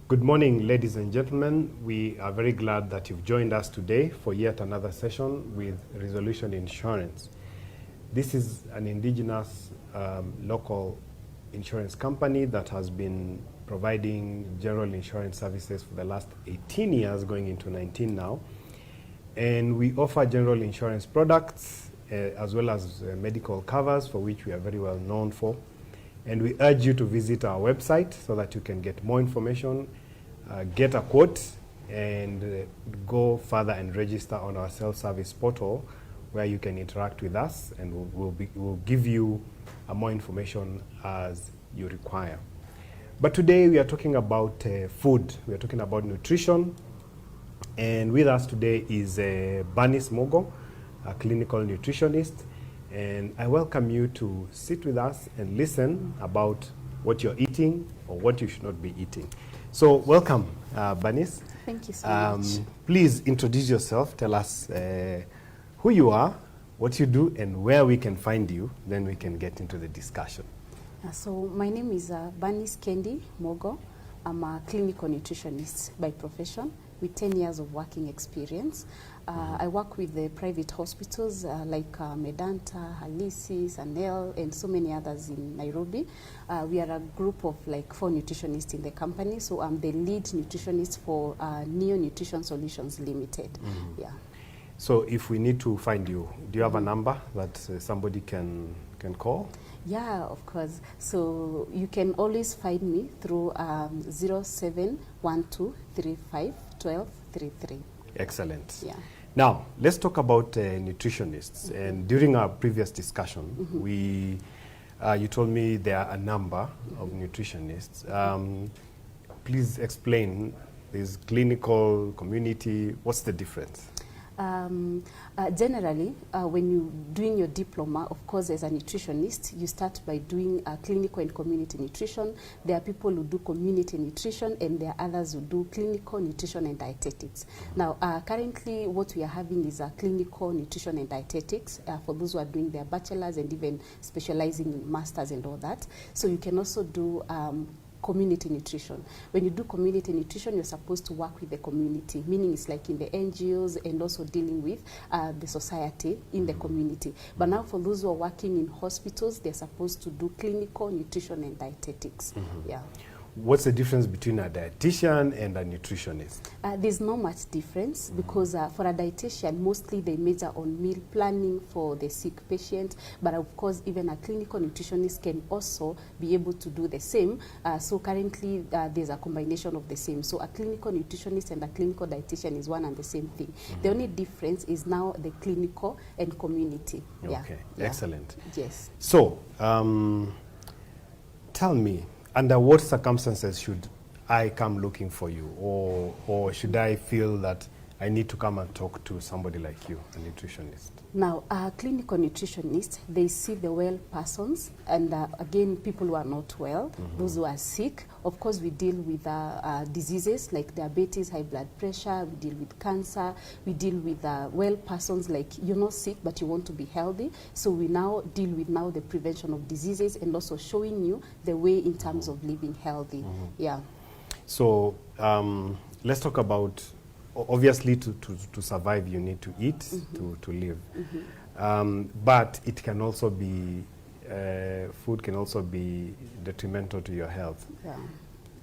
Good morning, ladies and gentlemen. We are very glad that you've joined us today for yet another session with Resolution Insurance. This is an indigenous local insurance company that has been providing general insurance services for the last 18 years, going into 19 now. And we offer general insurance products as well as medical covers, for which we are very well known for. And we urge you to visit our website so that you can get more information, get a quote, and go further and register on our self-service portal, where you can interact with us, and we'll give you more information as you require. But today we are talking about food. We are talking about nutrition. And with us today is Banice Mugo, a clinical nutritionist. And I welcome you to sit with us and listen about what you're eating or what you should not be eating. So welcome, Banice. Thank you so much. Please introduce yourself. Tell us who you are, what you do, and where we can find you. Then we can get into the discussion. So my name is Banice Kendi Mugo. I'm a clinical nutritionist by profession with 10 years of working experience. I work with the private hospitals like Medanta, Halisi, Sanel, and so many others in Nairobi. We are a group of like 4 nutritionists in the company, so I'm the lead nutritionist for Neo Nutrition Solutions Limited. Yeah. So if we need to find you, do you have a number that somebody can call? Yeah, of course. So you can always find me through 0712351233. Excellent. Yeah. Now, let's talk about nutritionists. And during our previous discussion, you told me there are a number of nutritionists. Please explain this clinical, community, what's the difference? Generally, when you're doing your diploma, of course, as a nutritionist, you start by doing clinical and community nutrition. There are people who do community nutrition, and there are others who do clinical nutrition and dietetics. Now, currently, what we are having is clinical nutrition and dietetics for those who are doing their bachelor's and even specializing in masters and all that. So you can also do community nutrition. When you do community nutrition, you're supposed to work with the community, meaning it's like in the NGOs and also dealing with the society in the community. But now for those who are working in hospitals, they're supposed to do clinical nutrition and dietetics. Yeah. What's the difference between a dietitian and a nutritionist? There's not much difference because for a dietitian, mostly they measure on meal planning for the sick patient. But of course, even a clinical nutritionist can also be able to do the same. So currently, there's a combination of the same. So a clinical nutritionist and a clinical dietitian is one and the same thing. The only difference is now the clinical and community. Okay, yeah. Excellent. Yes. So, tell me, under what circumstances should I come looking for you, or should I feel that I need to come and talk to somebody like you, a nutritionist? Now, clinical nutritionists, they see the well persons, and again, people who are not well, those who are sick. Of course, we deal with diseases like diabetes, high blood pressure, we deal with cancer, we deal with well persons like you're not sick, but you want to be healthy. So we now deal with the prevention of diseases and also showing you the way in terms of living healthy. Yeah. So let's talk about, obviously, to survive, you need to eat to live. But it can also be, food can also be detrimental to your health. Yeah.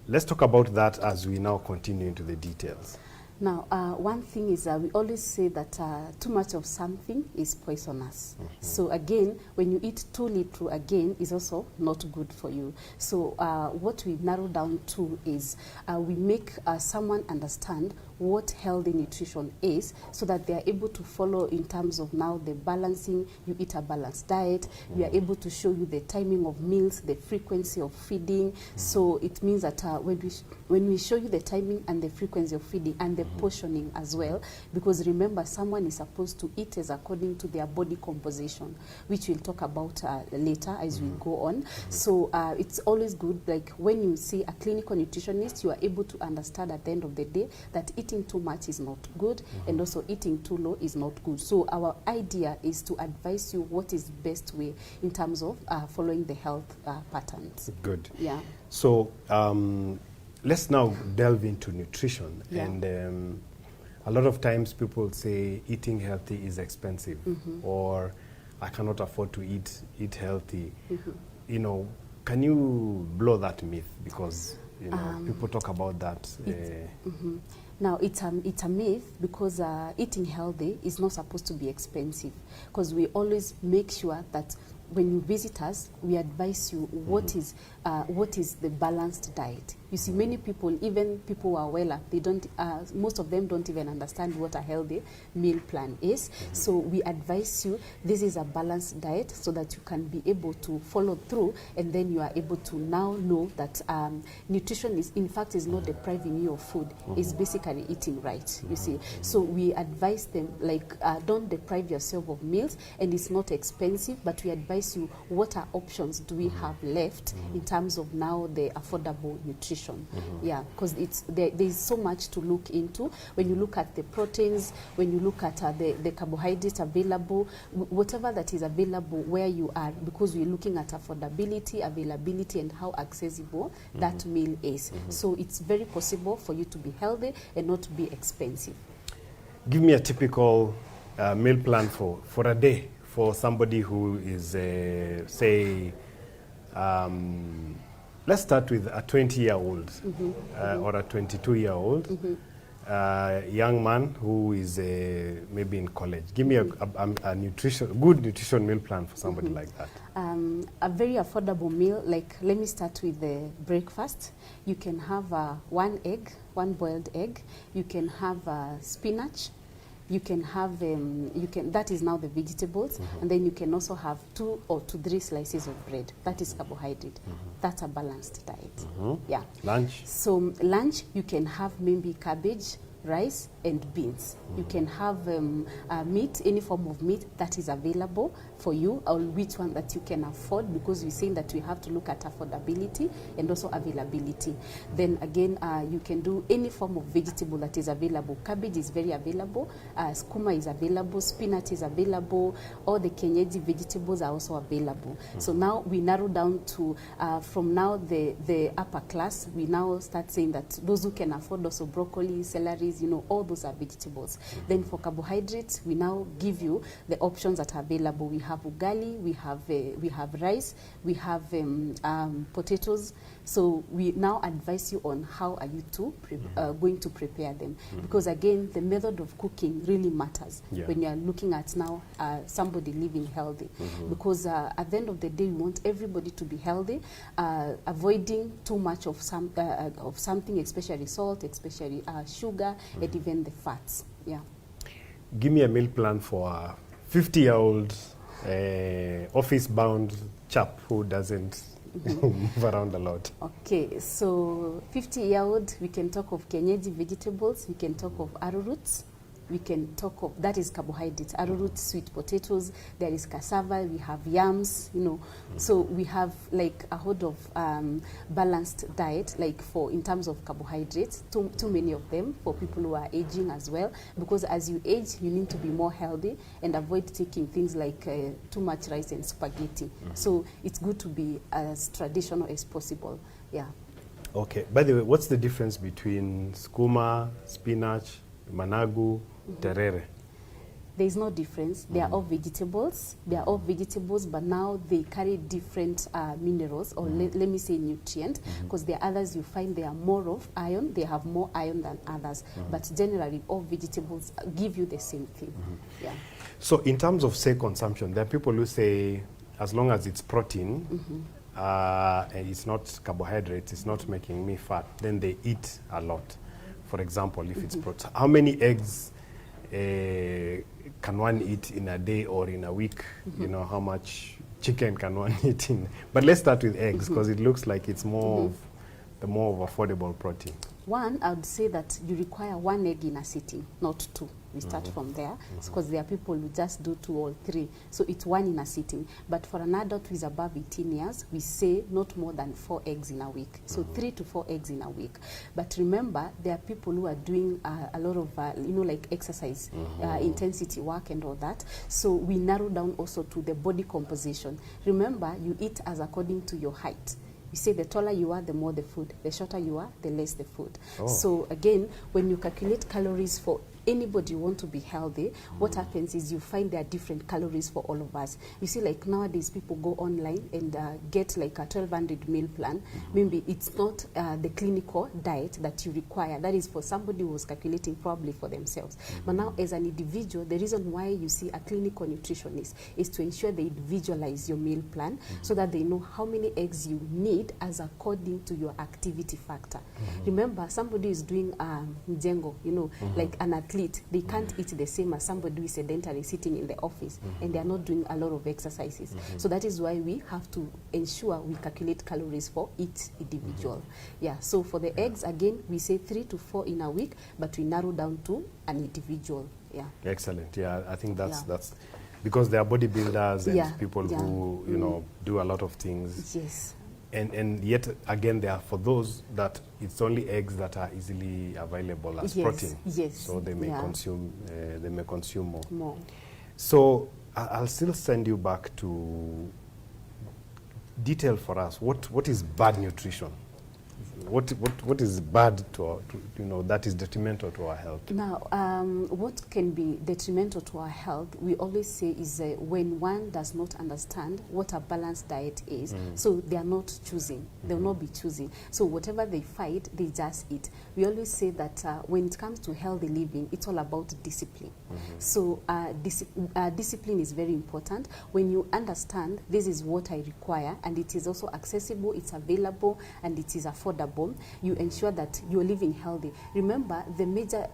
Let's talk about that as we now continue into the details. Now, one thing is we always say that too much of something is poisonous. So again, when you eat too little, again, is also not good for you. So what we narrow down to is we make someone understand what healthy nutrition is so that they are able to follow in terms of now the balancing. You eat a balanced diet. We are able to show you the timing of meals, the frequency of feeding. So it means that when we show you the timing and the frequency of feeding and the portioning as well, because remember, someone is supposed to eat as according to their body composition, which we'll talk about later as we go on. So it's always good, like when you see a clinical nutritionist, you are able to understand at the end of the day that eating too much is not good, and also eating too low is not good. So our idea is to advise you what is best way in terms of following the health patterns. Good. Yeah. So let's now delve into nutrition. Yeah. And a lot of times people say eating healthy is expensive, or I cannot afford to eat healthy. You know, can you blow that myth? Because you know people talk about that. Now, it's a myth, because eating healthy is not supposed to be expensive, because we always make sure that when you visit us, we advise you what is the balanced diet. You see, many people, even people who are well, they don't. Most of them don't even understand what a healthy meal plan is. So we advise you, this is a balanced diet, so that you can be able to follow through, and then you are able to now know that nutrition is, in fact, is not depriving you of food. It's basically eating right. You see, so we advise them, like, don't deprive yourself of meals, and it's not expensive, but we advise you what are options do we have left in terms of now the affordable nutrition. Yeah, because there's so much to look into. When you look at the proteins, when you look at the carbohydrates available, whatever that is available where you are, because we're looking at affordability, availability, and how accessible that meal is. So it's very possible for you to be healthy and not to be expensive. Give me a typical meal plan for a day for somebody who is, say, let's start with a 20-year-old or a 22-year-old young man who is maybe in college. Give me a good nutrition meal plan for somebody like that. A very affordable meal, like, let me start with the breakfast. You can have one boiled egg. You can have spinach. You can have, that is now the vegetables, and then you can also have 2 or 3 slices of bread. That is carbohydrate. That's a balanced diet. Yeah. Lunch? So lunch, you can have maybe cabbage, rice, and beans. You can have meat, any form of meat that is available for you, or which one that you can afford, because we're saying that we have to look at affordability and also availability. Then again, you can do any form of vegetable that is available. Cabbage is very available, skuma is available, spinach is available, all the kienyeji vegetables are also available. So now we narrow down to, from now the upper class, we now start saying that those who can afford also broccoli, celeries, you know, all those are vegetables. Then for carbohydrates, we now give you the options that are available. We have ugali, we have rice, we have potatoes. So we now advise you on how are you to going to prepare them, because again, the method of cooking really matters when you are looking at now somebody living healthy, because at the end of the day, we want everybody to be healthy, avoiding too much of something, especially salt, especially sugar, and even the fats. Yeah. Give me a meal plan for a 50-year-old office-bound chap who doesn't move around a lot. Okay, so 50-year-old, we can talk of kienyeji vegetables, we can talk of arrowroots, we can talk of, that is carbohydrates, arrowroot, sweet potatoes, there is cassava, we have yams, you know. So we have like a whole of balanced diet, like for, in terms of carbohydrates, too many of them for people who are aging as well, because as you age, you need to be more healthy and avoid taking things like too much rice and spaghetti. So it's good to be as traditional as possible, yeah. Okay, by the way, what's the difference between skuma, spinach, managu, terere? There is no difference. They are all vegetables. They are all vegetables, but now they carry different minerals, or let me say nutrient, because there are others you find they are more of iron. They have more iron than others. But generally, all vegetables give you the same thing. Yeah. So in terms of, say, consumption, there are people who say, as long as it's protein, and it's not carbohydrates, it's not making me fat, then they eat a lot. For example, if it's protein, how many eggs can one eat in a day or in a week? You know, how much chicken can one eat in? But let's start with eggs, because it looks like it's more of the more of affordable protein. One, I would say that you require 1 egg in a sitting, not 2. We start from there, because there are people who just do 2 or 3. So it's 1 in a sitting. But for an adult who is above 18 years, we say not more than 4 eggs in a week. So 3 to 4 eggs in a week. But remember, there are people who are doing a lot of, you know, like exercise, intensity work and all that. So we narrow down also to the body composition. Remember, you eat as according to your height. We say the taller you are, the more the food. The shorter you are, the less the food. Oh. So again, when you calculate calories for anybody who want to be healthy, what happens is you find there are different calories for all of us. You see, like nowadays people go online and get like a 1200 meal plan. Maybe it's not the clinical diet that you require. That is for somebody who was calculating probably for themselves. But now as an individual, the reason why you see a clinical nutritionist is to ensure they individualize your meal plan so that they know how many eggs you need as according to your activity factor. Remember, somebody is doing mjengo, you know, like an athlete. They can't eat the same as somebody who is sedentary sitting in the office and they are not doing a lot of exercises. So that is why we have to ensure we calculate calories for each individual. Yeah, so for the eggs, again, we say 3 to 4 in a week, but we narrow down to an individual. Yeah. Excellent. Yeah, I think that's because they are bodybuilders and people who, you know, do a lot of things. Yes. And yet again, there are for those that it's only eggs that are easily available as protein. Yes. So they may consume more. More. So I'll still send you back to detail for us. What is bad nutrition? What is bad to you know, that is detrimental to our health? Now, what can be detrimental to our health, we always say, is when one does not understand what a balanced diet is. So they are not choosing. They will not be choosing. So whatever they find, they just eat. We always say that when it comes to healthy living, it's all about discipline. So discipline is very important. When you understand this is what I require, and it is also accessible, it's available, and it is affordable, you ensure that you're living healthy. Remember, the major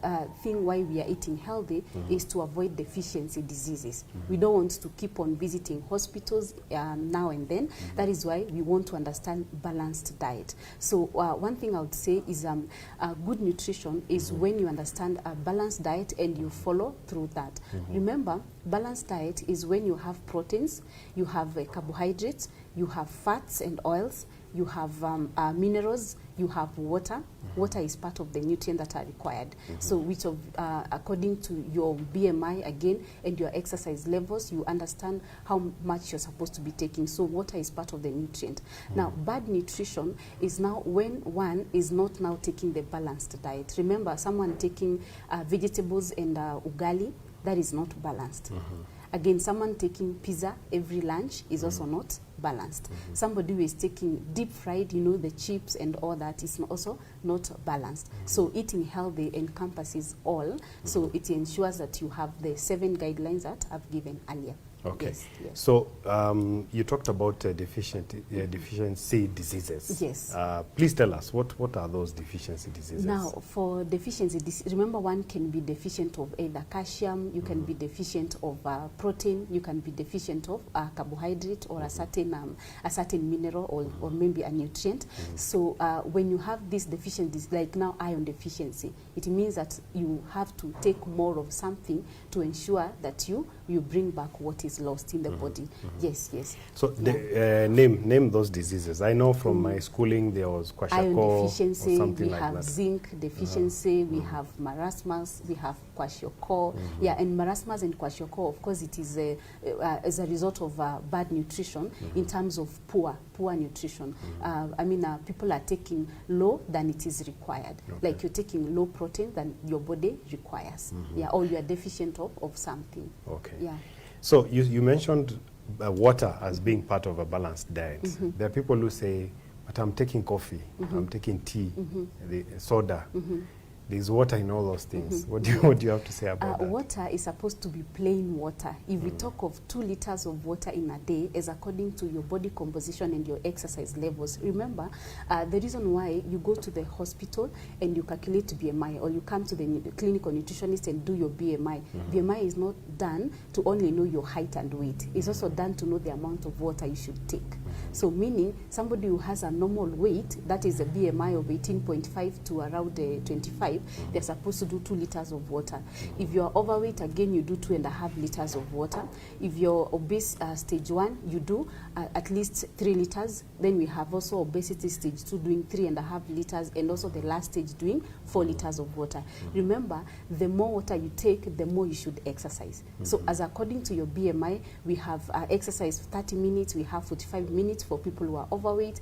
thing why we are eating healthy is to avoid deficiency diseases. We don't want to keep on visiting hospitals now and then. That is why we want to understand balanced diet. So one thing I would say is good nutrition is when you understand a balanced diet and you follow through that. Remember, balanced diet is when you have proteins, you have carbohydrates, you have fats and oils, you have minerals, you have water. Water is part of the nutrient that are required. So which of, according to your BMI again and your exercise levels, you understand how much you're supposed to be taking. So water is part of the nutrient. Now, bad nutrition is now when one is not now taking the balanced diet. Remember, someone taking vegetables and ugali, that is not balanced. Again, someone taking pizza every lunch is also not balanced. Somebody who is taking deep fried, you know, the chips and all that is also not balanced. So eating healthy encompasses all. So it ensures that you have the 7 guidelines that I've given earlier. Okay. Yes, yes. So you talked about deficiency diseases. Yes. Please tell us, what are those deficiency diseases? Now, for deficiency, remember, one can be deficient of either calcium, you can be deficient of protein, you can be deficient of carbohydrate or a certain mineral or maybe a nutrient. So when you have these deficiencies, like now iron deficiency, it means that you have to take more of something to ensure that you bring back what is lost in the body. Yes, yes. So name those diseases. I know from my schooling there was kwashiorkor, iron deficiency, or something we like have that. zinc deficiency, we have marasmus, we have kwashiorkor. Yeah, and marasmus and kwashiorkor, of course, it is as a result of bad nutrition in terms of poor nutrition. I mean, people are taking low than it is required. Like you're taking low protein than your body requires. Yeah, or you are deficient of something. Okay. Yeah. So you mentioned water as being part of a balanced diet. There are people who say, but I'm taking coffee, I'm taking tea, the soda. There's water in all those things. What do you have to say about that? Water is supposed to be plain water. If we talk of 2 liters of water in a day, as according to your body composition and your exercise levels. Remember, the reason why you go to the hospital and you calculate BMI, or you come to the clinical nutritionist and do your BMI. BMI is not done to only know your height and weight. It's also done to know the amount of water you should take. So meaning, somebody who has a normal weight, that is a BMI of 18.5 to around 25, 5, they're supposed to do 2 liters of water. If you're overweight, again, you do 2.5 liters of water. If you're obese stage 1, you do at least 3 liters. Then we have also obesity stage 2 doing 3.5 liters, and also the last stage doing 4 liters of water. Remember, the more water you take, the more you should exercise. So as according to your BMI, we have exercise 30 minutes, we have 45 minutes for people who are overweight,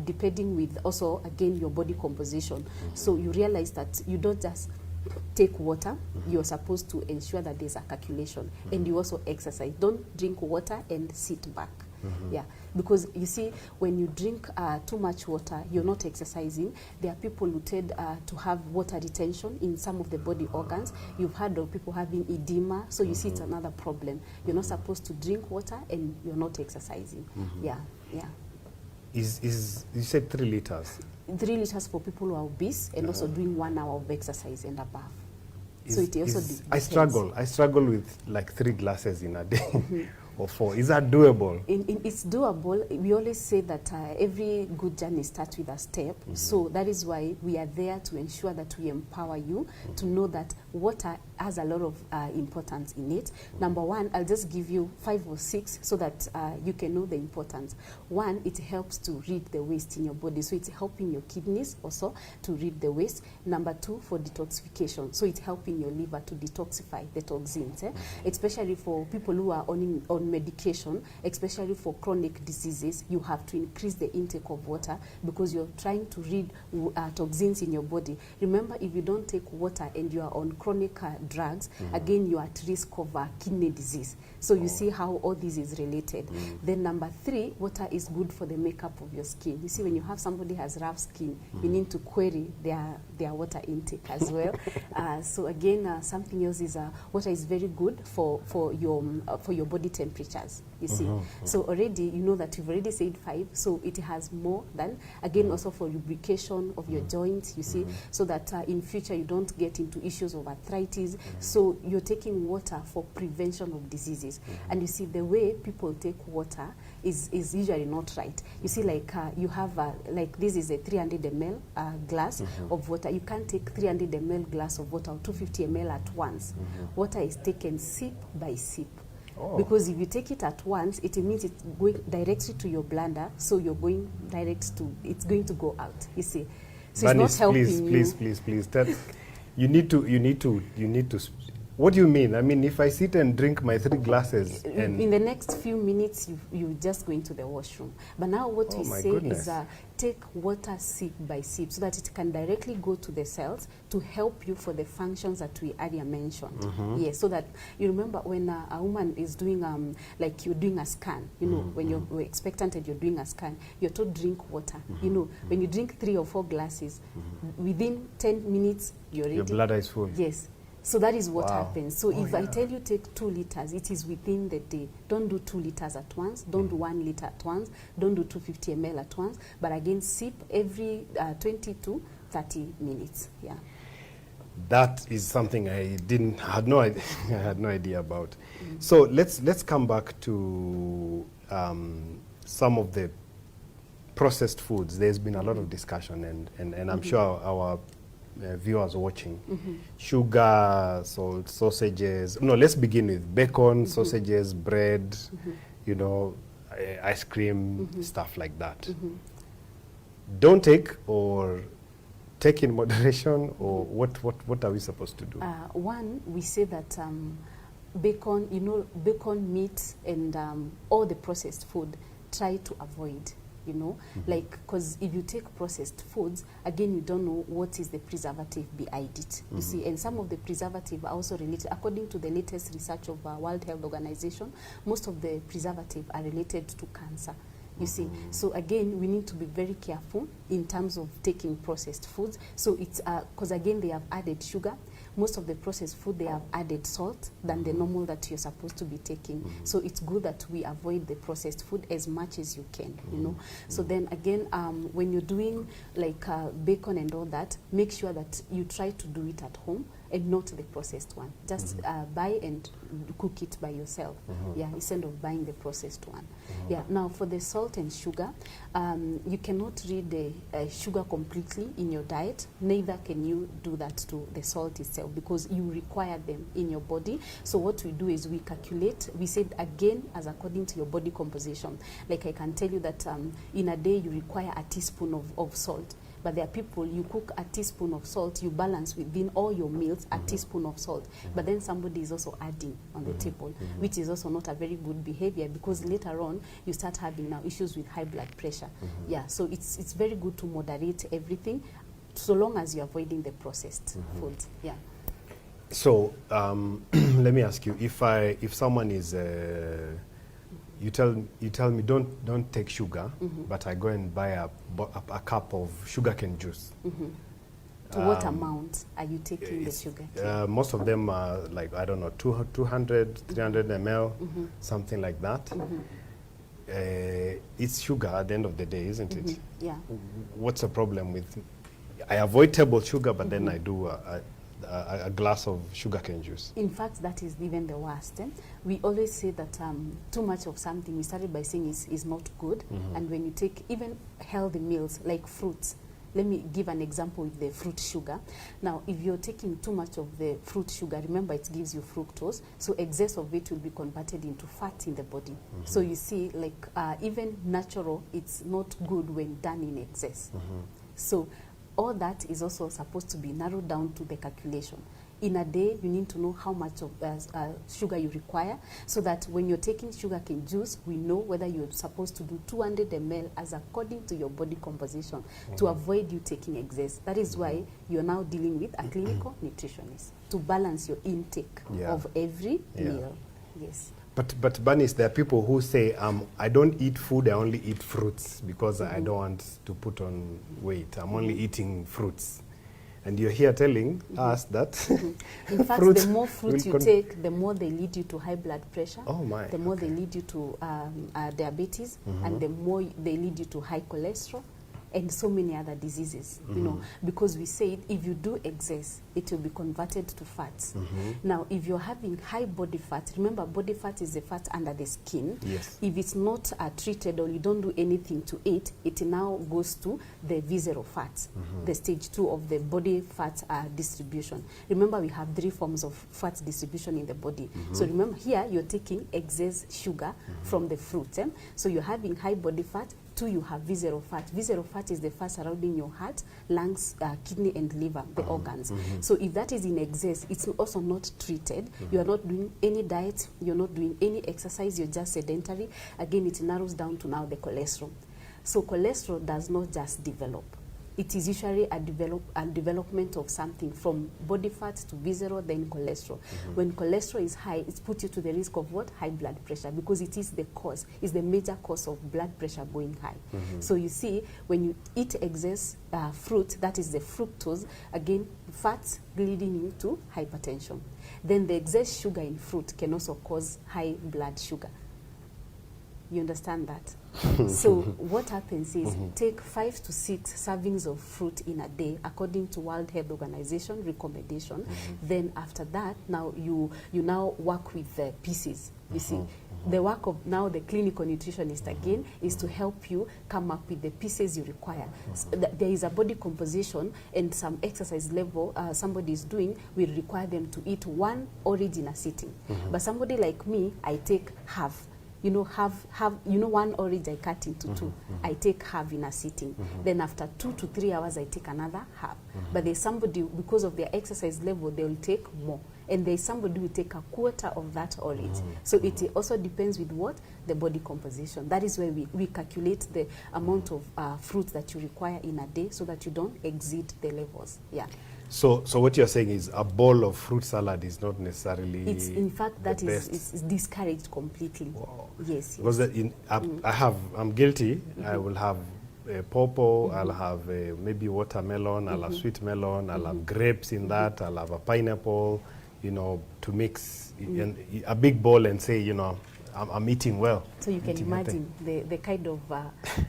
depending with also, again, your body composition. So you realize that you don't just take water, you're supposed to ensure that there's a calculation, and you also exercise. Don't drink water and sit back. Yeah, because you see, when you drink too much water, you're not exercising. There are people who tend to have water retention in some of the body organs. You've heard of people having edema, so you see it's another problem. You're not supposed to drink water and you're not exercising. Yeah, yeah. You said 3 liters? 3 liters for people who are obese, and also doing 1 hour of exercise and above. So it also I struggle with like 3 glasses in a day. Or 4. Is that doable? It's doable. We always say that every good journey starts with a step. So that is why we are there to ensure that we empower you to know that water has a lot of importance in it. Number 1, I'll just give you 5 or 6 so that you can know the importance. 1, it helps to rid the waste in your body. So it's helping your kidneys also to rid the waste. Number 2, for detoxification. So it's helping your liver to detoxify the toxins, especially for people who are on medication, especially for chronic diseases. You have to increase the intake of water because you're trying to rid toxins in your body. Remember, if you don't take water and you are on chronic drugs, again, you are at risk of kidney disease. So you see how all this is related. Then number 3, water is good for the makeup of your skin. You see, when you have somebody who has rough skin, you need to query their water intake as well. So again, something else is water is very good for your body temperatures, you see. So already, you know that you've already said 5, so it has more than, again, also for lubrication of your joints, you see, so that in future you don't get into issues of arthritis. So you're taking water for prevention of diseases. And you see, the way people take water is usually not right. You see, like you have, like this is a 300 ml glass of water. You can't take 300 ml glass of water or 250 ml at once. Water is taken sip by sip. Because if you take it at once, it means it's going directly to your bladder, so you're going direct to, it's going to go out, you see. So Banice, it's not helping please. You need to, what do you mean? I mean, if I sit and drink my 3 glasses and... In the next few minutes, you just go into the washroom. But now what we say is take water sip by sip so that it can directly go to the cells to help you for the functions that we earlier mentioned. Yes, so that you remember when a woman is doing, like you're doing a scan, you know, when you're expectant and you're doing a scan, you're told drink water. You know, when you drink 3 or 4 glasses, within 10 minutes, your bladder is full. Yes. So that is what happens. So if I tell you take 2 liters, it is within the day. Don't do 2 liters at once. Don't do 1 liter at once. Don't do 250 ml at once. But again, sip every 20 to 30 minutes. Yeah. That is something I had no idea about. So let's come back to some of the processed foods. There's been a lot of discussion, and I'm sure our viewers watching. Sugar, salt, sausages. No, let's begin with bacon, sausages, bread, you know, ice cream, stuff like that. Don't take, or take in moderation, or what are we supposed to do? 1, we say that bacon, you know, bacon, meat, and all the processed food, try to avoid. You know, like, because if you take processed foods, again, you don't know what is the preservative behind it. You see, and some of the preservative are also related, according to the latest research of World Health Organization, most of the preservative are related to cancer. You see, so again, we need to be very careful in terms of taking processed foods. So it's because again, they have added sugar. most of the processed food, they have added salt than the normal that you're supposed to be taking. So it's good that we avoid the processed food as much as you can, you know. So then again, when you're doing like bacon and all that, make sure that you try to do it at home and not the processed one. Just buy and cook it by yourself, yeah, instead of buying the processed one. Yeah. Now for the salt and sugar, you cannot read the sugar completely in your diet. Neither can you do that to the salt itself, because you require them in your body. So what we do is we calculate. We said again, as according to your body composition. Like I can tell you that in a day you require a teaspoon of salt. But there are people, you cook a teaspoon of salt, you balance within all your meals a teaspoon of salt. But then somebody is also adding on the table, which is also not a very good behavior, because later on you start having now issues with high blood pressure. Yeah, so it's very good to moderate everything, so long as you're avoiding the processed foods. Yeah. So let me ask you, if someone is you tell me don't take sugar, but I go and buy a cup of sugarcane juice. To what amount are you taking the sugar? Most of them are like, I don't know, 200, 300 ml, something like that. It's sugar at the end of the day, isn't it? Yeah. What's the problem with? I avoid table sugar, but then I do a glass of sugarcane juice. In fact, that is even the worst. We always say that too much of something, we started by saying is not good. And when you take even healthy meals like fruits, let me give an example with the fruit sugar. Now, if you're taking too much of the fruit sugar, remember it gives you fructose, so excess of it will be converted into fat in the body. So you see, like even natural, it's not good when done in excess. So all that is also supposed to be narrowed down to the calculation. In a day, you need to know how much of sugar you require, so that when you're taking sugarcane juice, we know whether you're supposed to do 200 ml as according to your body composition, to aniavoid you taking excess. That is why you're now dealing with a clinical nutritionist to balance your intake of every meal. Yes. But Banice, there are people who say, I don't eat food, I only eat fruits because I don't want to put on weight. I'm only eating fruits. And you're here telling us that in fact, the more fruit you take, the more they lead you to high blood pressure, the more they lead you to diabetes, and the more they lead you to high cholesterol, and so many other diseases, you know, because we said if you do excess, it will be converted to fats. Now, if you're having high body fat, remember body fat is the fat under the skin. Yes. If it's not treated or you don't do anything to it, it now goes to the visceral fats, the stage 2 of the body fat distribution. Remember, we have 3 forms of fat distribution in the body. So remember, here you're taking excess sugar from the fruit. So you're having high body fat. 2, you have visceral fat. Visceral fat is the fat surrounding your heart, lungs, kidney, and liver, the organs. So if that is in excess, it's also not treated. You are not doing any diet. You're not doing any exercise. You're just sedentary. Again, it narrows down to now the cholesterol. So cholesterol does not just develop. It is usually a development of something from body fat to visceral, then cholesterol. When cholesterol is high, it puts you to the risk of what? High blood pressure, because it is the cause, is the major cause of blood pressure going high. So you see, when you eat excess fruit, that is the fructose, again, fats leading into hypertension. Then the excess sugar in fruit can also cause high blood sugar. You understand that? So what happens is take 5 to 6 servings of fruit in a day according to World Health Organization recommendation. Then after that, now you now work with the pieces. You see, the work of now the clinical nutritionist again is to help you come up with the pieces you require. So there is a body composition and some exercise level somebody is doing will require them to eat 1 orange in a sitting. But somebody like me, I take half. You know, you know, 1 orange I cut into 2. I take half in a sitting. Then after 2 to 3 hours, I take another half. But there's somebody, because of their exercise level, they will take more. And there's somebody who will take a quarter of that orange. So it also depends with what? The body composition. That is why we calculate the amount of fruit that you require in a day so that you don't exceed the levels. Yeah. So what you're saying is a bowl of fruit salad is not necessarily. It's in fact that is discouraged completely. Wow. Yes. Because I'm guilty. I will have pawpaw, I'll have maybe watermelon, I'll have sweet melon, I'll have grapes in that, I'll have a pineapple, you know, to mix in a big bowl and say, you know, I'm eating well. So you can imagine the kind of,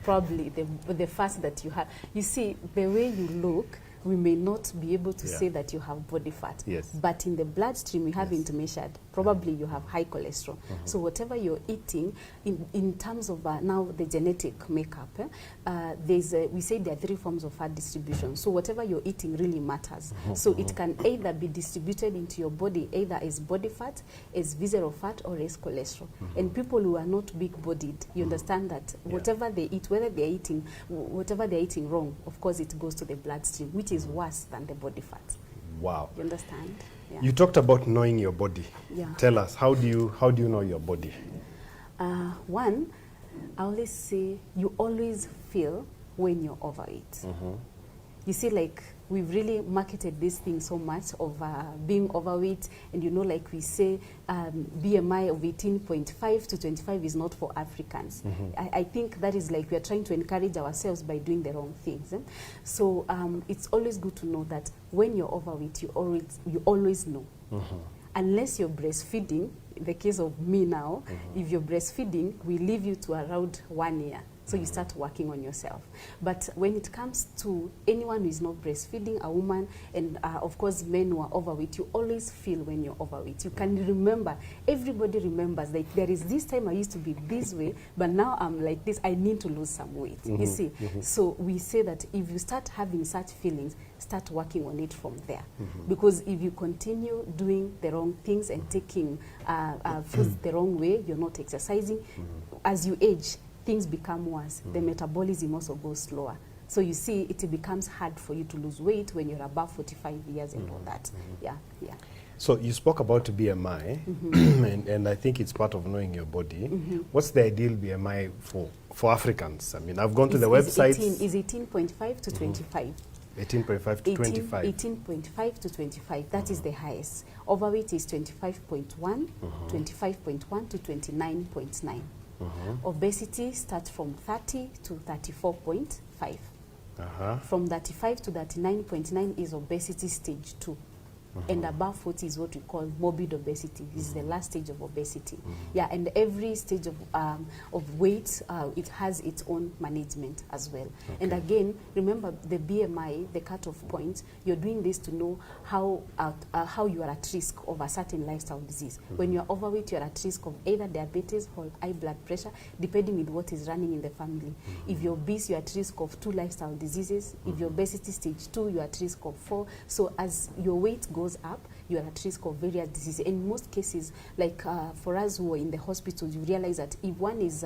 probably the fast that you have. You see, the way you look, we may not be able to say that you have body fat. Yes. But in the bloodstream, we haven't measured. Probably you have high cholesterol. So whatever you're eating, in terms of now the genetic makeup, we say there are 3 forms of fat distribution. So whatever you're eating really matters. So it can either be distributed into your body, either as body fat, as visceral fat, or as cholesterol. And people who are not big-bodied, you understand that whatever they eat, whatever they're eating wrong, of course it goes to the bloodstream, which is worse than the body fat. Wow. You understand? Yeah. You talked about knowing your body. Yeah. Tell us, how do you know your body? One, I always say you always feel when you're overweight. You see, like, we've really marketed this thing so much of being overweight, and you know, like we say, BMI of 18.5 to 25 is not for Africans. I think that is like we are trying to encourage ourselves by doing the wrong things. So it's always good to know that when you're overweight, you always know. Unless you're breastfeeding, in the case of me now, if you're breastfeeding, we leave you to around 1 year. So you start working on yourself. But when it comes to anyone who is not breastfeeding, a woman, and of course men who are overweight, you always feel when you're overweight. You can remember, everybody remembers, like, there is this time I used to be this way, but now I'm like this, I need to lose some weight, you see. So we say that if you start having such feelings, start working on it from there. Because if you continue doing the wrong things and taking foods the wrong way, you're not exercising, as you age, things become worse. The metabolism also goes slower. So you see, it becomes hard for you to lose weight when you're above 45 years and all that. Yeah. So you spoke about BMI, and I think it's part of knowing your body. What's the ideal BMI for Africans? I mean, I've gone to the website. Is 18.5 to 25. 18.5 to 25. 18.5 to 25. That is the highest. Overweight is 25.1, 25.1 to 29.9. Obesity starts from 30 to 34.5. From 35 to 39.9 is obesity stage 2. And above 40 is what we call morbid obesity. This is the last stage of obesity. Yeah, and every stage of weight, it has its own management as well. And again, remember the BMI, the cutoff point, you're doing this to know how you are at risk of a certain lifestyle disease. When you're overweight, you're at risk of either diabetes or high blood pressure, depending on what is running in the family. If you're obese, you're at risk of 2 lifestyle diseases. If you're obesity stage 2, you're at risk of 4. So as your weight goes up, you are at risk of various diseases. In most cases, like for us who are in the hospitals, you realize that if one is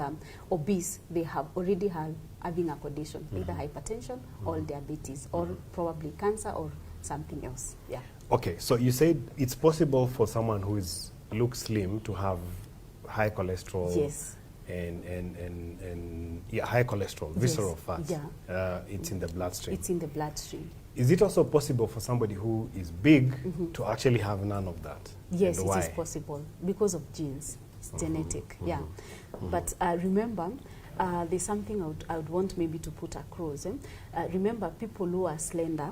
obese, they have already having a condition, either hypertension or diabetes, or probably cancer or something else. Yeah. Okay, so you said it's possible for someone who looks slim to have high cholesterol. Yes. And high cholesterol, visceral fat. Yeah. It's in the bloodstream. It's in the bloodstream. Is it also possible for somebody who is big to actually have none of that? Yes, it is possible because of genes. It's genetic, yeah. But remember, there's something I would want maybe to put across. Remember, people who are slender,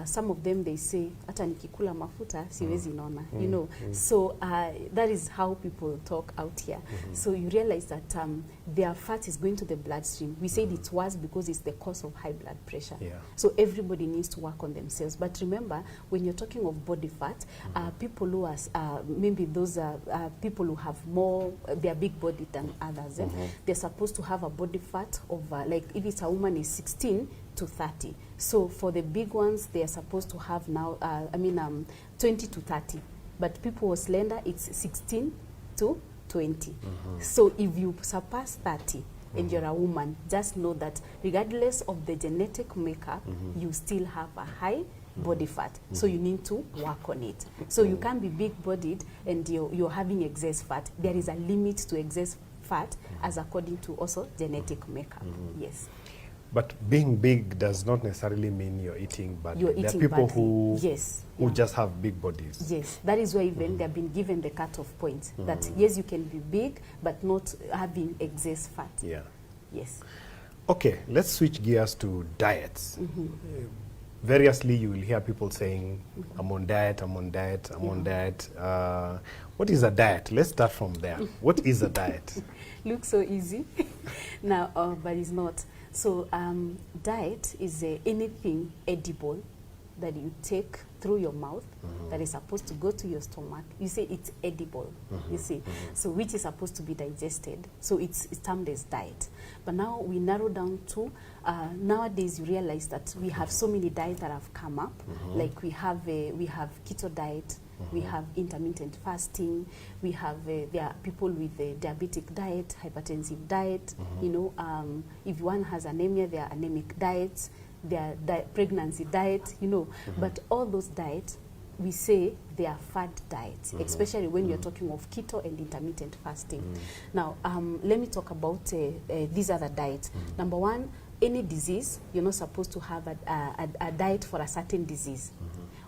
some of them, they say, hata nikikula mafuta siwezi nona, you know. So that is how people talk out here. So you realize that their fat is going to the bloodstream. We said it's worse because it's the cause of high blood pressure. So everybody needs to work on themselves. But remember, when you're talking of body fat, people who are, maybe those people who have more, they're big bodied than others, they're supposed to have a body fat of, like if it's a woman is 16 to 30. So for the big ones, they are supposed to have now, 20 to 30. But people who are slender, it's 16 to 20. So if you surpass 30 and you're a woman, just know that regardless of the genetic makeup, you still have a high body fat. So you need to work on it. So you can't be big-bodied and you're having excess fat. There is a limit to excess fat as according to also genetic makeup. Yes. But being big does not necessarily mean you're eating badly. You're eating there are people badly. who just have big bodies. Yes, that is why even they've been given the cutoff point that yes, you can be big, but not having excess fat. Yeah. Yes. Okay, let's switch gears to diets. Variously, you will hear people saying, I'm on diet, I'm on diet, I'm on diet. What is a diet? Let's start from there. What is a diet? Looks so easy now, but it's not. So diet is anything edible that you take through your mouth that is supposed to go to your stomach. You say it's edible, you see, so which is supposed to be digested. So it's termed as diet. But now we narrow down to, nowadays you realize that we have so many diets that have come up. Like we have keto diet, we have intermittent fasting, we have, there are people with a diabetic diet, hypertensive diet, you know, if one has anemia, there are anemic diets, their pregnancy diet, you know, but all those diets, we say they are fad diets, especially when you're talking of keto and intermittent fasting. Now, let me talk about these other diets. Number one, any disease, you're not supposed to have a diet for a certain disease.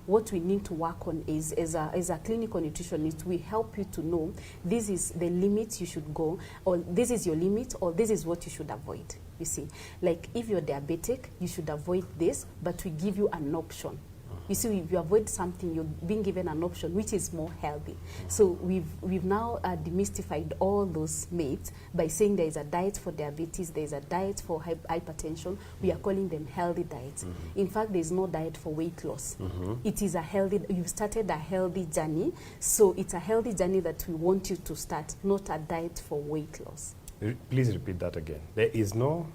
What we need to work on is, as a clinical nutritionist, we help you to know this is the limit you should go, or this is your limit, or this is what you should avoid. You see, like if you're diabetic, you should avoid this, but we give you an option. You see, if you avoid something, you're being given an option which is more healthy. So we've now demystified all those myths by saying there is a diet for diabetes, there is a diet for hypertension. We are calling them healthy diets. In fact, there is no diet for weight loss. It is a healthy, you've started a healthy journey, so it's a healthy journey that we want you to start, not a diet for weight loss. Please repeat that again. There is no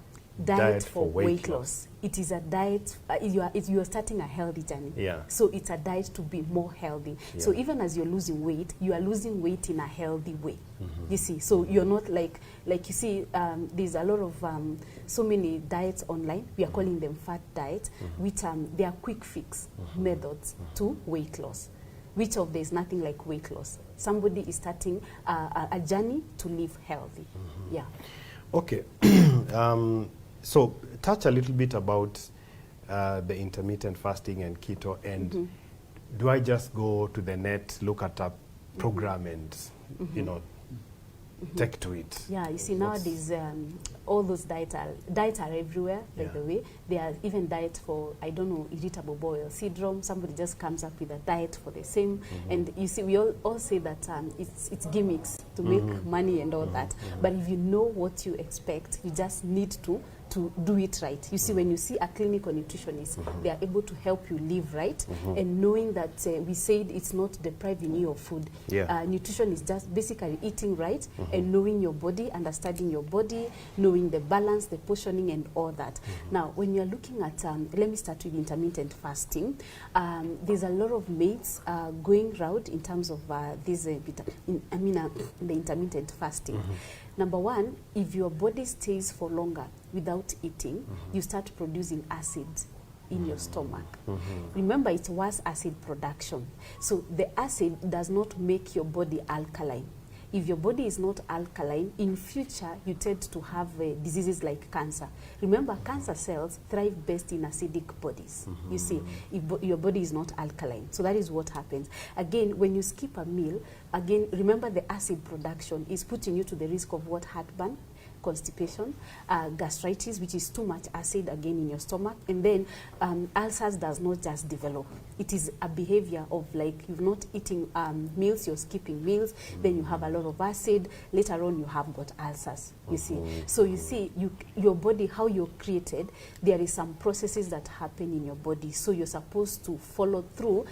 diet for weight loss. It is a diet, you are starting a healthy journey. Yeah. So it's a diet to be more healthy. Yeah. So even as you're losing weight, you are losing weight in a healthy way. You see, so you're not like you see, there's a lot of, so many diets online. We are calling them fat diets, which they are quick fix methods to weight loss. Which of there's nothing like weight loss. Somebody is starting a journey to live healthy. Yeah. Okay. So touch a little bit about the intermittent fasting and keto, and do I just go to the net, look at a program and, you know, take to it? Yeah, you see, nowadays all those diets are everywhere, by the way. There are even diets for, I don't know, irritable bowel syndrome. Somebody just comes up with a diet for the same. And you see, we all say that it's gimmicks to make money and all that. But if you know what you expect, you just need to do it right. You see, when you see a clinical nutritionist, they are able to help you live right, and knowing that we said it's not depriving you of food. Nutrition is just basically eating right and knowing your body, understanding your body, knowing the balance, the portioning, and all that. Now, when you're looking at, let me start with intermittent fasting. There's a lot of myths going around in terms of the intermittent fasting. Number one, if your body stays for longer without eating, you start producing acid in your stomach. Remember, it was acid production. So the acid does not make your body alkaline. If your body is not alkaline, in future you tend to have diseases like cancer. Remember, cancer cells thrive best in acidic bodies. You see, if your body is not alkaline. So that is what happens. Again, when you skip a meal, again, remember the acid production is putting you to the risk of what? Heartburn, constipation, gastritis, which is too much acid again in your stomach, and then ulcers does not just develop. It is a behavior of like you're not eating meals, you're skipping meals, then you have a lot of acid, later on you have got ulcers, you see. So you see, your body, how you're created, there is some processes that happen in your body, so you're supposed to follow through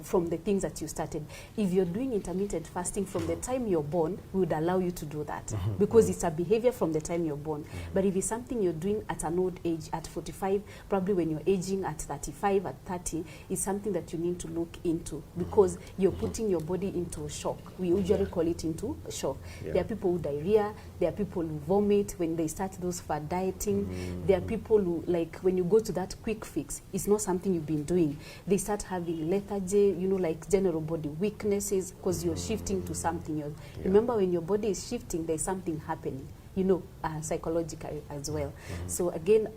from the things that you started. If you're doing intermittent fasting from the time you're born, we would allow you to do that because it's a behavior from the time you're born. But if it's something you're doing at an old age, at 45, probably when you're aging at 35, at 30, it's something that you need to look into because you're putting your body into a shock. We usually call it into a shock. There are people who diarrhea, there are people who vomit when they start those fat dieting. There are people who, like, when you go to that quick fix, it's not something you've been doing. They start having lethargy, you know, like general body weaknesses because you're shifting to something. Remember, when your body is shifting, there's something happening, you know, psychologically as well. So again,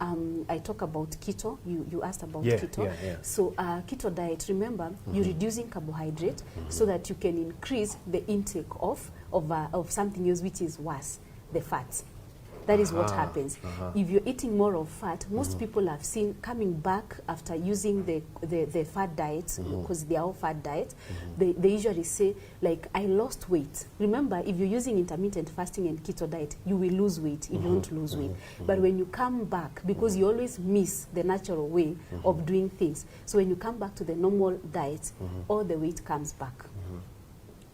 I talk about keto. You asked about keto. So keto diet, remember, you're reducing carbohydrate so that you can increase the intake of something else which is worse, the fats. That is what happens. If you're eating more of fat, most people I've seen coming back after using the fat diet, because they are all fat diets, they usually say, like, I lost weight. Remember, if you're using intermittent fasting and keto diet, you will lose weight if you want to lose weight. But when you come back, because you always miss the natural way of doing things, so when you come back to the normal diet, all the weight comes back.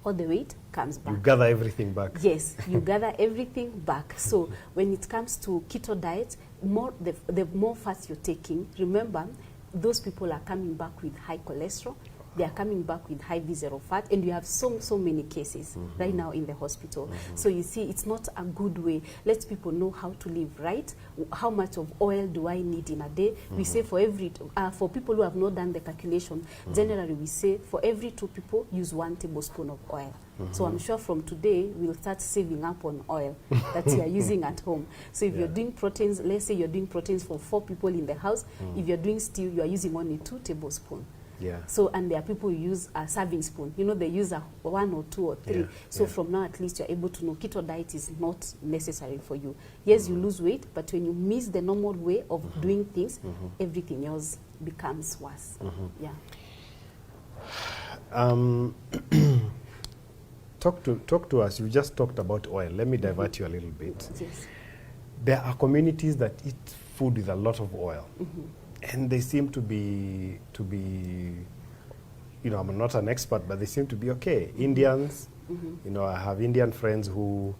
All the weight comes back. You gather everything back. Yes, you gather everything back. So when it comes to keto diet, the more fats you're taking, remember, those people are coming back with high cholesterol. They are coming back with high visceral fat, and you have so many cases right now in the hospital. So you see, it's not a good way. Let people know how to live right. How much of oil do I need in a day? We say for for people who have not done the calculation, generally we say for every 2 people, use 1 tablespoon of oil. So I'm sure from today, we'll start saving up on oil that you are using at home. So if you're doing proteins, let's say you're doing proteins for 4 people in the house, if you're doing stew, you are using only 2 tablespoons. Yeah. So, and there are people who use a serving spoon. You know, they use 1 or 2 or 3. Yeah. So from now, at least you're able to know keto diet is not necessary for you. Yes, you lose weight, but when you miss the normal way of doing things, everything else becomes worse. Yeah. Talk to us. You just talked about oil. Let me divert you a little bit. Yes. There are communities that eat food with a lot of oil. And they seem to be, you know, I'm not an expert, but they seem to be okay. Indians, you know, I have Indian friends who,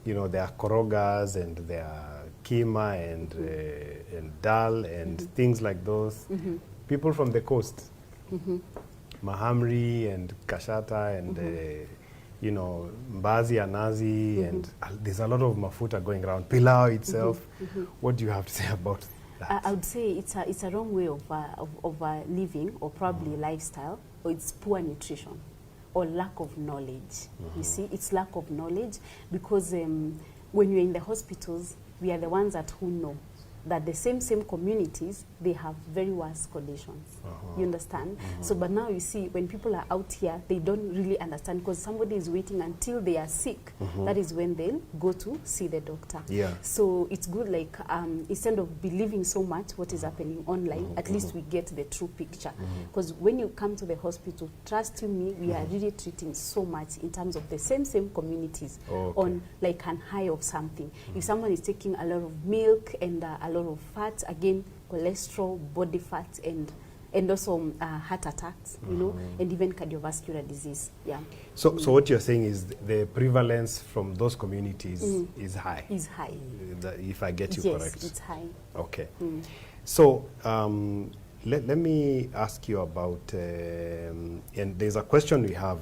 you know, they are korogas and they are keema and dal and things like those. People from the coast, mahamri and kashata and, you know, mbazi and nazi, and there's a lot of mafuta going around. Pilau itself. What do you have to say about I would say it's a wrong way of living, or probably lifestyle, or it's poor nutrition, or lack of knowledge. You see, it's lack of knowledge, because when you're in the hospitals, we are the ones who know that the same communities, they have very worse conditions. You understand? So, but now you see, when people are out here, they don't really understand, because somebody is waiting until they are sick. That is when they'll go to see the doctor. Yeah. So it's good, like, instead of believing so much what is happening online, at least we get the true picture. Because when you come to the hospital, trust you me, we are really treating so much in terms of the same communities on like an high of something. If someone is taking a lot of milk and a lot of fat, again, cholesterol, body fat, and also heart attacks, you know, and even cardiovascular disease. Yeah. So what you're saying is the prevalence from those communities is high. Is high. If I get you correct. Yes, it's high. Okay. So let me ask you about, and there's a question we have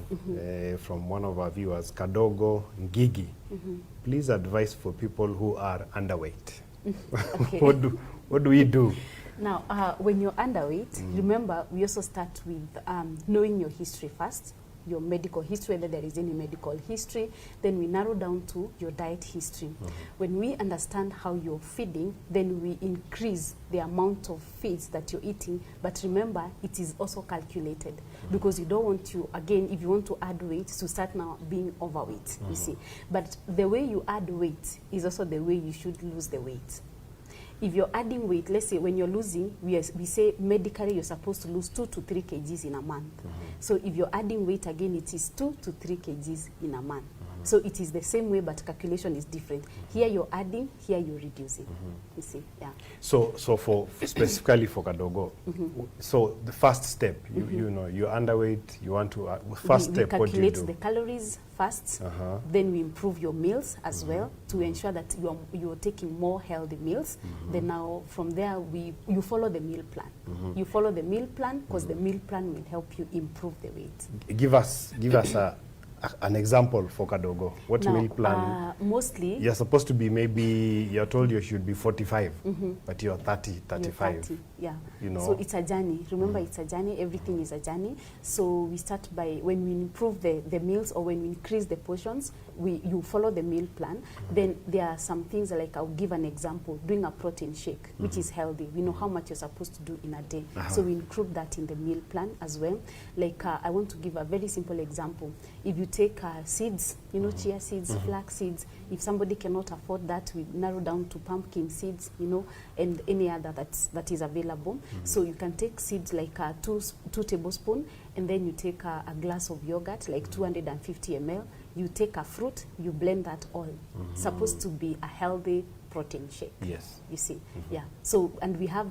from one of our viewers, Kadogo Ngigi. Please advise for people who are underweight. Okay. What do we do? Now, when you're underweight, remember, we also start with knowing your history first, your medical history, whether there is any medical history. Then we narrow down to your diet history. When we understand how you're feeding, then we increase the amount of feeds that you're eating. But remember, it is also calculated, because you don't want to, again, if you want to add weight, to start now being overweight, you see. But the way you add weight is also the way you should lose the weight. If you're adding weight, let's say when you're losing, we say medically you're supposed to lose 2 to 3 kgs in a month. So if you're adding weight, again, it is 2 to 3 kgs in a month. So it is the same way, but calculation is different. Here you're adding, here you're reducing. You see, yeah. So for specifically for Kadogo, so the first step, you know, you're underweight, you want to, first step, what do you do? We calculate the calories first, then we improve your meals as well to ensure that you're taking more healthy meals. Then now from there, you follow the meal plan. You follow the meal plan, because the meal plan will help you improve the weight. Give us an example for Kadogo. What meal plan? Mostly, you're supposed to be, maybe you're told you should be 45, but you're 30, 35. You're 30, yeah. You know? So it's a journey. Remember, it's a journey. Everything is a journey. So we start by, when we improve the meals, or when we increase the portions, you follow the meal plan. Then there are some things, like I'll give an example, doing a protein shake, which is healthy. We know how much you're supposed to do in a day. So we include that in the meal plan as well. Like I want to give a very simple example. If you take seeds, you know, chia seeds, flax seeds. If somebody cannot afford that, we narrow down to pumpkin seeds, you know, and any other that is available. So you can take seeds like 2 tablespoons, and then you take a glass of yogurt, like 250 ml. You take a fruit, you blend that all. Supposed to be a healthy protein shake. Yes. You see, yeah. So, and we have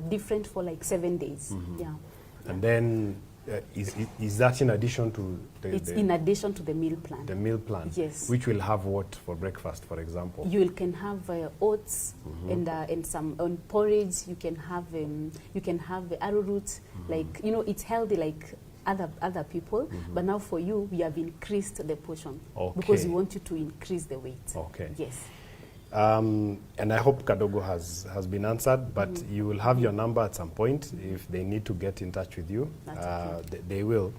different for like 7 days. Yeah. And then is that in addition to it's in addition to the meal plan. The meal plan. Yes. Which will have what for breakfast, for example? You can have oats and some porridge. You can have arrowroot. Like, you know, it's healthy like other people, but now for you we have increased the portion because we want you to increase the weight. Okay. Yes. And I hope Kadogo has been answered, but you will have your number at some point. If they need to get in touch with you, they will.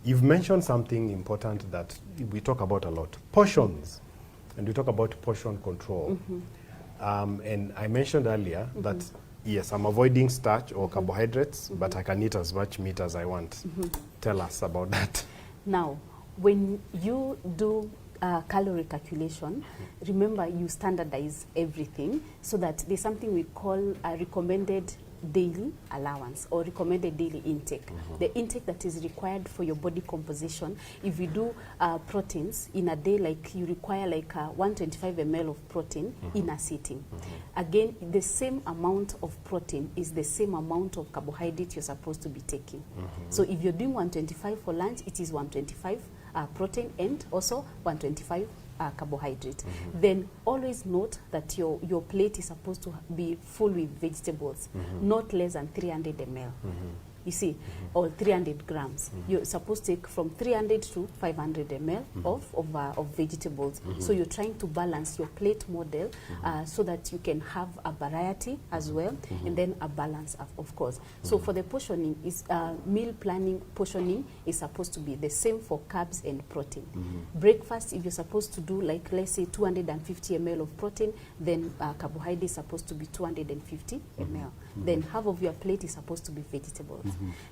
You've mentioned something important that we talk about a lot, portions, and we talk about portion control. And I mentioned earlier that yes, I'm avoiding starch or carbohydrates, but I can eat as much meat as I want. Tell us about that. Now, when you do calorie calculation, remember you standardize everything so that there's something we call a recommended daily allowance or recommended daily intake. The intake that is required for your body composition. If you do proteins in a day, like you require like 125 ml of protein in a sitting. Again, the same amount of protein is the same amount of carbohydrate you're supposed to be taking. So if you're doing 125 for lunch, it is 125 protein and also 125 carbohydrate. Then always note that your plate is supposed to be full with vegetables, not less than 300 ml. You see, or 300 grams. You're supposed to take from 300 to 500 ml of vegetables. So you're trying to balance your plate model so that you can have a variety as well, and then a balance, of course. So for the portioning, is meal planning portioning is supposed to be the same for carbs and protein. Breakfast, if you're supposed to do like, let's say 250 ml of protein, then carbohydrate is supposed to be 250 ml. Then half of your plate is supposed to be vegetables.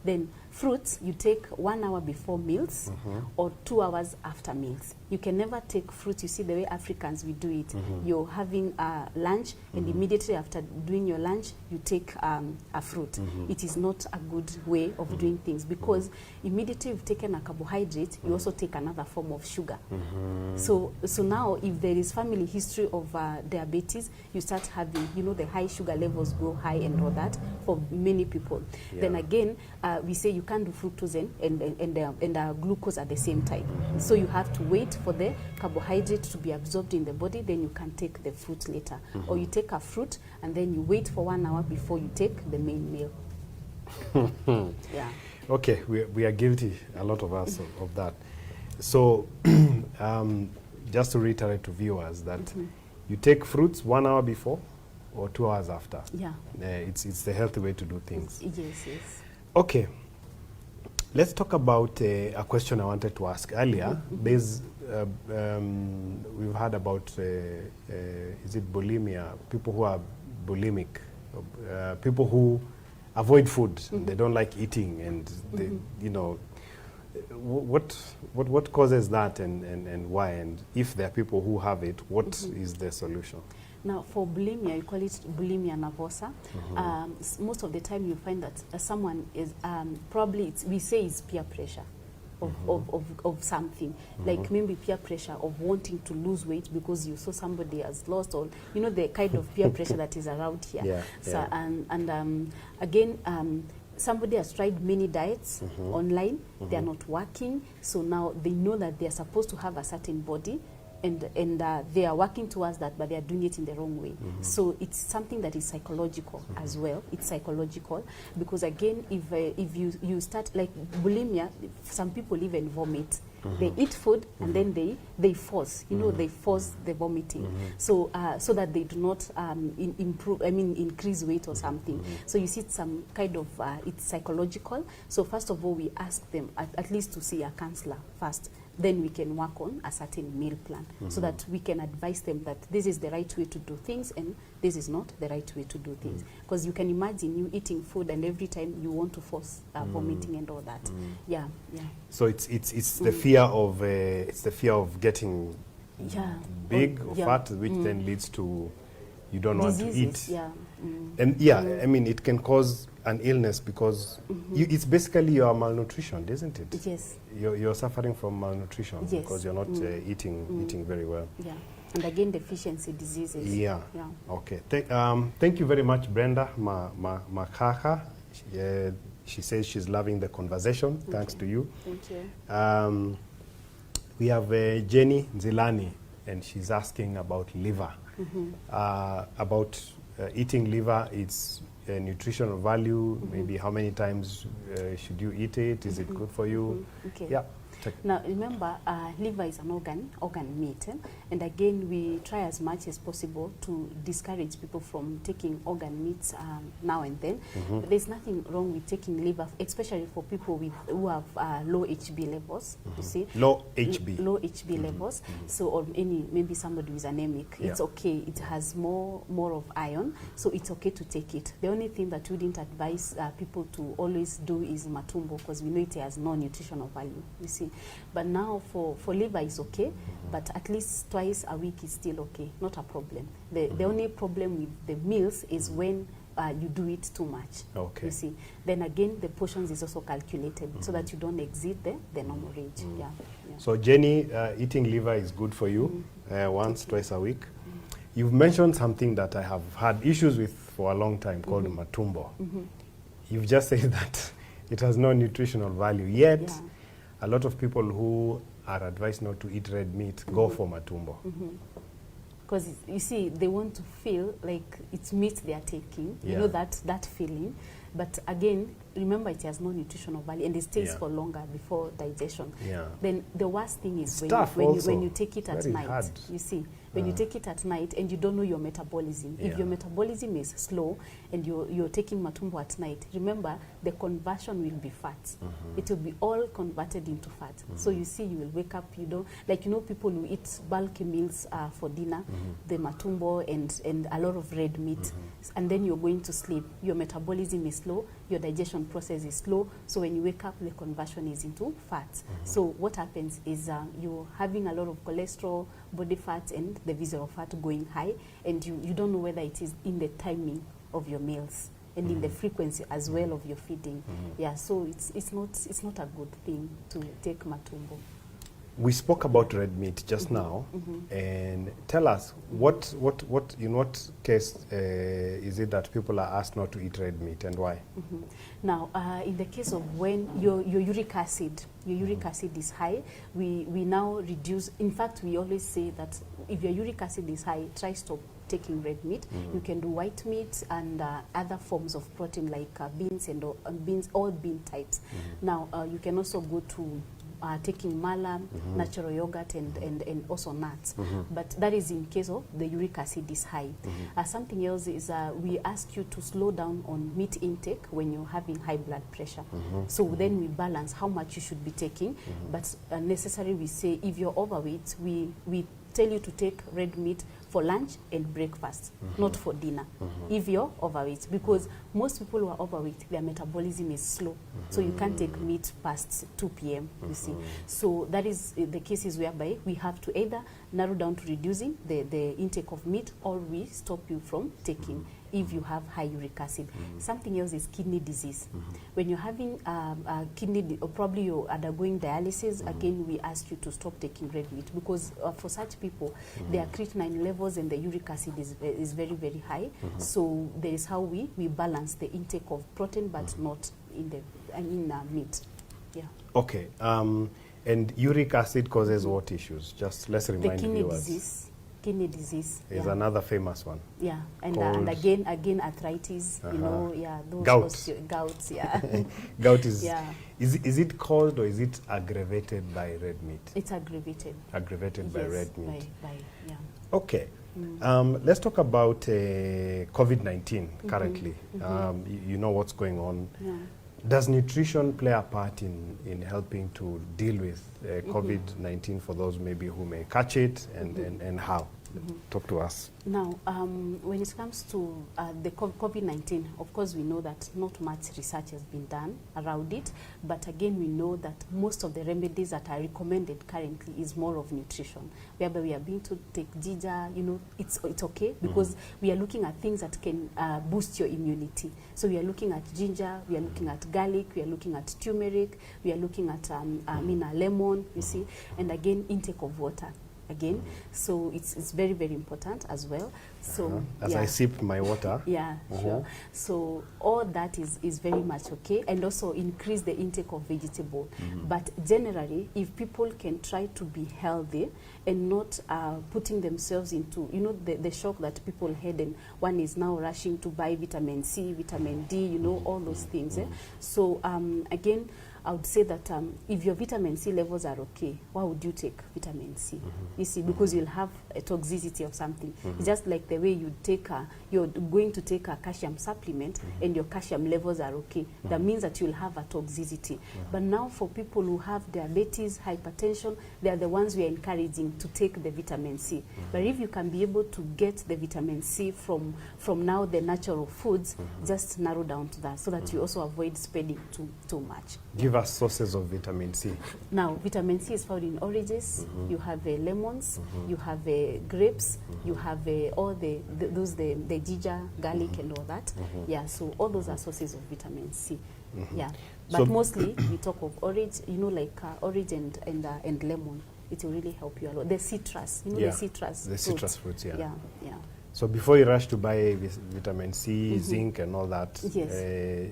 Then fruits, you take 1 hour before meals or 2 hours after meals. You can never take fruit. You see the way Africans, we do it. You're having lunch, and immediately after doing your lunch, you take a fruit. It is not a good way of doing things, because immediately you've taken a carbohydrate, you also take another form of sugar. So now, if there is family history of diabetes, you start having, you know, the high sugar levels go high and all that for many people. Then again, we say you can't do fructose and glucose at the same time. So you have to wait for the carbohydrate to be absorbed in the body, then you can take the fruit later. Or you take a fruit and then you wait for 1 hour before you take the main meal. Yeah. Okay, we are guilty, a lot of us, of that. So just to reiterate to viewers that you take fruits 1 hour before or 2 hours after. Yeah. It's the healthy way to do things. Yes. Okay. Let's talk about a question I wanted to ask earlier. There's, we've heard about, is it bulimia? People who are bulimic, people who avoid food, they don't like eating, and they, you know, what causes that, and why? And if there are people who have it, what is the solution? Now, for bulimia, you call it bulimia nervosa. Most of the time, you find that someone is probably, we say it's peer pressure of something, like maybe peer pressure of wanting to lose weight because you saw somebody has lost, or you know, the kind of peer pressure that is around here. So, and again, somebody has tried many diets online, they are not working, so now they know that they are supposed to have a certain body, and they are working towards that, but they are doing it in the wrong way. So it's something that is psychological as well. It's psychological because, again, if you start, like bulimia, some people even vomit. They eat food and then they force, you know, they force the vomiting, so so that they do not increase weight or something. So you see some kind of, it's psychological. So first of all, we ask them at least to see a counselor first, then we can work on a certain meal plan so that we can advise them that this is the right way to do things and this is not the right way to do things. Because you can imagine you eating food and every time you want to force vomiting and all that. Yeah, yeah. So it's the fear of getting big or fat, which then leads to you don't Diseases, want to eat. Yeah. And I mean, it can cause an illness because it's basically your malnutrition, isn't it? Yes. You're suffering from malnutrition because you're not eating very well. Yeah. And again, deficiency diseases. Yeah. Okay. Thank you very much, Brenda Makaka. She says she's loving the conversation. Okay. Thanks to you. Thank you. We have Jenny Nzilani, and she's asking about liver. About eating liver, its nutritional value, maybe how many times should you eat it? Is it good for you? Okay. Yeah. Now remember, liver is an organ meat, and again we try as much as possible to discourage people from taking organ meats now and then. There's nothing wrong with taking liver, especially for people who have low HB levels. You see, low HB levels. So or maybe somebody who is anemic, it's okay. It has more of iron, so it's okay to take it. The only thing that we didn't advise people to always do is matumbo, because we know it has no nutritional value. You see. But now for liver is okay, but at least twice a week is still okay, not a problem. The only problem with the meals is when you do it too much. Okay. You see. Then again, the portions is also calculated so that you don't exceed the normal range. Yeah. So Jenny, eating liver is good for you once, twice a week. You've mentioned something that I have had issues with for a long time called matumbo. You've just said that it has no nutritional value, yet a lot of people who are advised not to eat red meat go for matumbo. Because you see, they want to feel like it's meat they are taking. You know that feeling. But again, remember it has no nutritional value and it stays for longer before digestion. Then the worst thing is when you take it at night. You see, when you take it at night and you don't know your metabolism. If your metabolism is slow and you're taking matumbo at night, remember the conversion will be fat. It will be all converted into fat. So you see, you will wake up, you don't, like, you know, people who eat bulky meals for dinner, the matumbo and a lot of red meat, and then you're going to sleep. Your metabolism is slow, your digestion process is slow, so when you wake up, the conversion is into fat. So what happens is you're having a lot of cholesterol, body fat, and the visceral fat going high, and you don't know whether it is in the timing of your meals and in the frequency as well of your feeding. Yeah, so it's not a good thing to take matumbo. We spoke about red meat just now, and tell us what in what case is it that people are asked not to eat red meat and why? Now, in the case of when your uric acid is high, we now reduce. In fact, we always say that if your uric acid is high, try stop taking red meat. You can do white meat and other forms of protein like beans and all bean types. Now, you can also go to taking mala, natural yogurt, and also nuts. But that is in case of the uric acid is high. Something else is we ask you to slow down on meat intake when you're having high blood pressure. So then we balance how much you should be taking. But necessarily we say if you're overweight, we tell you to take red meat for lunch and breakfast, not for dinner, if you're overweight. Because most people who are overweight, their metabolism is slow. So you can't take meat past 2 p.m., you see. So that is the cases whereby we have to either narrow down to reducing the intake of meat, or we stop you from taking if you have high uric acid. Something else is kidney disease. When you're having kidney, or probably you're undergoing dialysis, again we ask you to stop taking red meat, because for such people, their creatinine levels and the uric acid is very, very high. So there is how we balance the intake of protein, but not in meat. Yeah. Okay. And uric acid causes what issues? Just let's remind the viewers. Kidney disease is another famous one. Yeah, and again arthritis. You know, those gout. Yeah, gout is. Yeah. Is it caused or is it aggravated by red meat? It's aggravated. Aggravated by red meat. Yeah. Okay. Let's talk about COVID-19 currently. You know what's going on. Does nutrition play a part in helping to deal with COVID-19 for those maybe who may catch it, and how? Talk to us. Now, when it comes to the COVID-19, of course, we know that not much research has been done around it. But again, we know that most of the remedies that are recommended currently is more of nutrition, whereby we are being to take ginger. You know, it's okay because we are looking at things that can boost your immunity. So we are looking at ginger, we are looking at garlic, we are looking at turmeric, we are looking at lemon. You see, and again, intake of water. Again, so it's very, very important as well. So as I sip my water. Yeah, sure. So all that is very much okay, and also increase the intake of vegetable. But generally, if people can try to be healthy and not putting themselves into, you know, the shock that people had, and one is now rushing to buy vitamin C, vitamin D, you know, all those things. So again, I would say that if your vitamin C levels are okay, why would you take vitamin C? You see, because you'll have a toxicity of something. It's just like the way you take you're going to take a calcium supplement and your calcium levels are okay. That means that you'll have a toxicity. But now for people who have diabetes, hypertension, they are the ones we are encouraging to take the vitamin C. But if you can be able to get the vitamin C from now the natural foods, just narrow down to that so that you also avoid spreading too much. Give us sources of vitamin C. Now, vitamin C is found in oranges. You have lemons. You have grapes. You have all the ginger, garlic, and all that. Yeah, so all those are sources of vitamin C. Yeah, but so mostly we talk of orange. You know, like orange and lemon. It will really help you a lot. The citrus, you know, the citrus. The citrus fruits. Yeah. Yeah, yeah. So before you rush to buy vitamin C, zinc, and all that,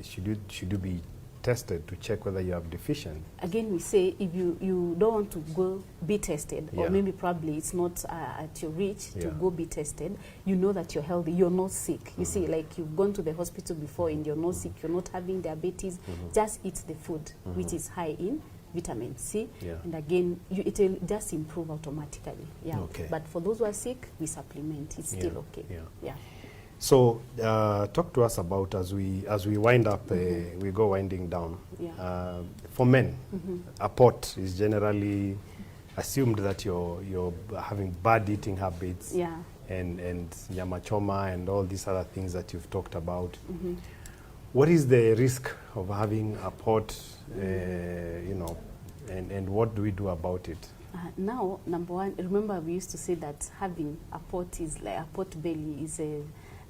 should you be tested to check whether you have deficient? Again, we say if you don't want to go be tested, or maybe probably it's not at your reach to go be tested, you know that you're healthy, you're not sick. You see, like you've gone to the hospital before and you're not sick, you're not having diabetes, just eat the food which is high in vitamin C, and again, it will just improve automatically. Yeah. Okay. But for those who are sick, we supplement. It's still okay. Yeah. So talk to us about, as we wind up, we go winding down. For men, a pot is generally assumed that you're having bad eating habits, and nyama choma and all these other things that you've talked about. What is the risk of having a pot, you know, and what do we do about it? Now, number one, remember we used to say that having a pot is like a pot belly is a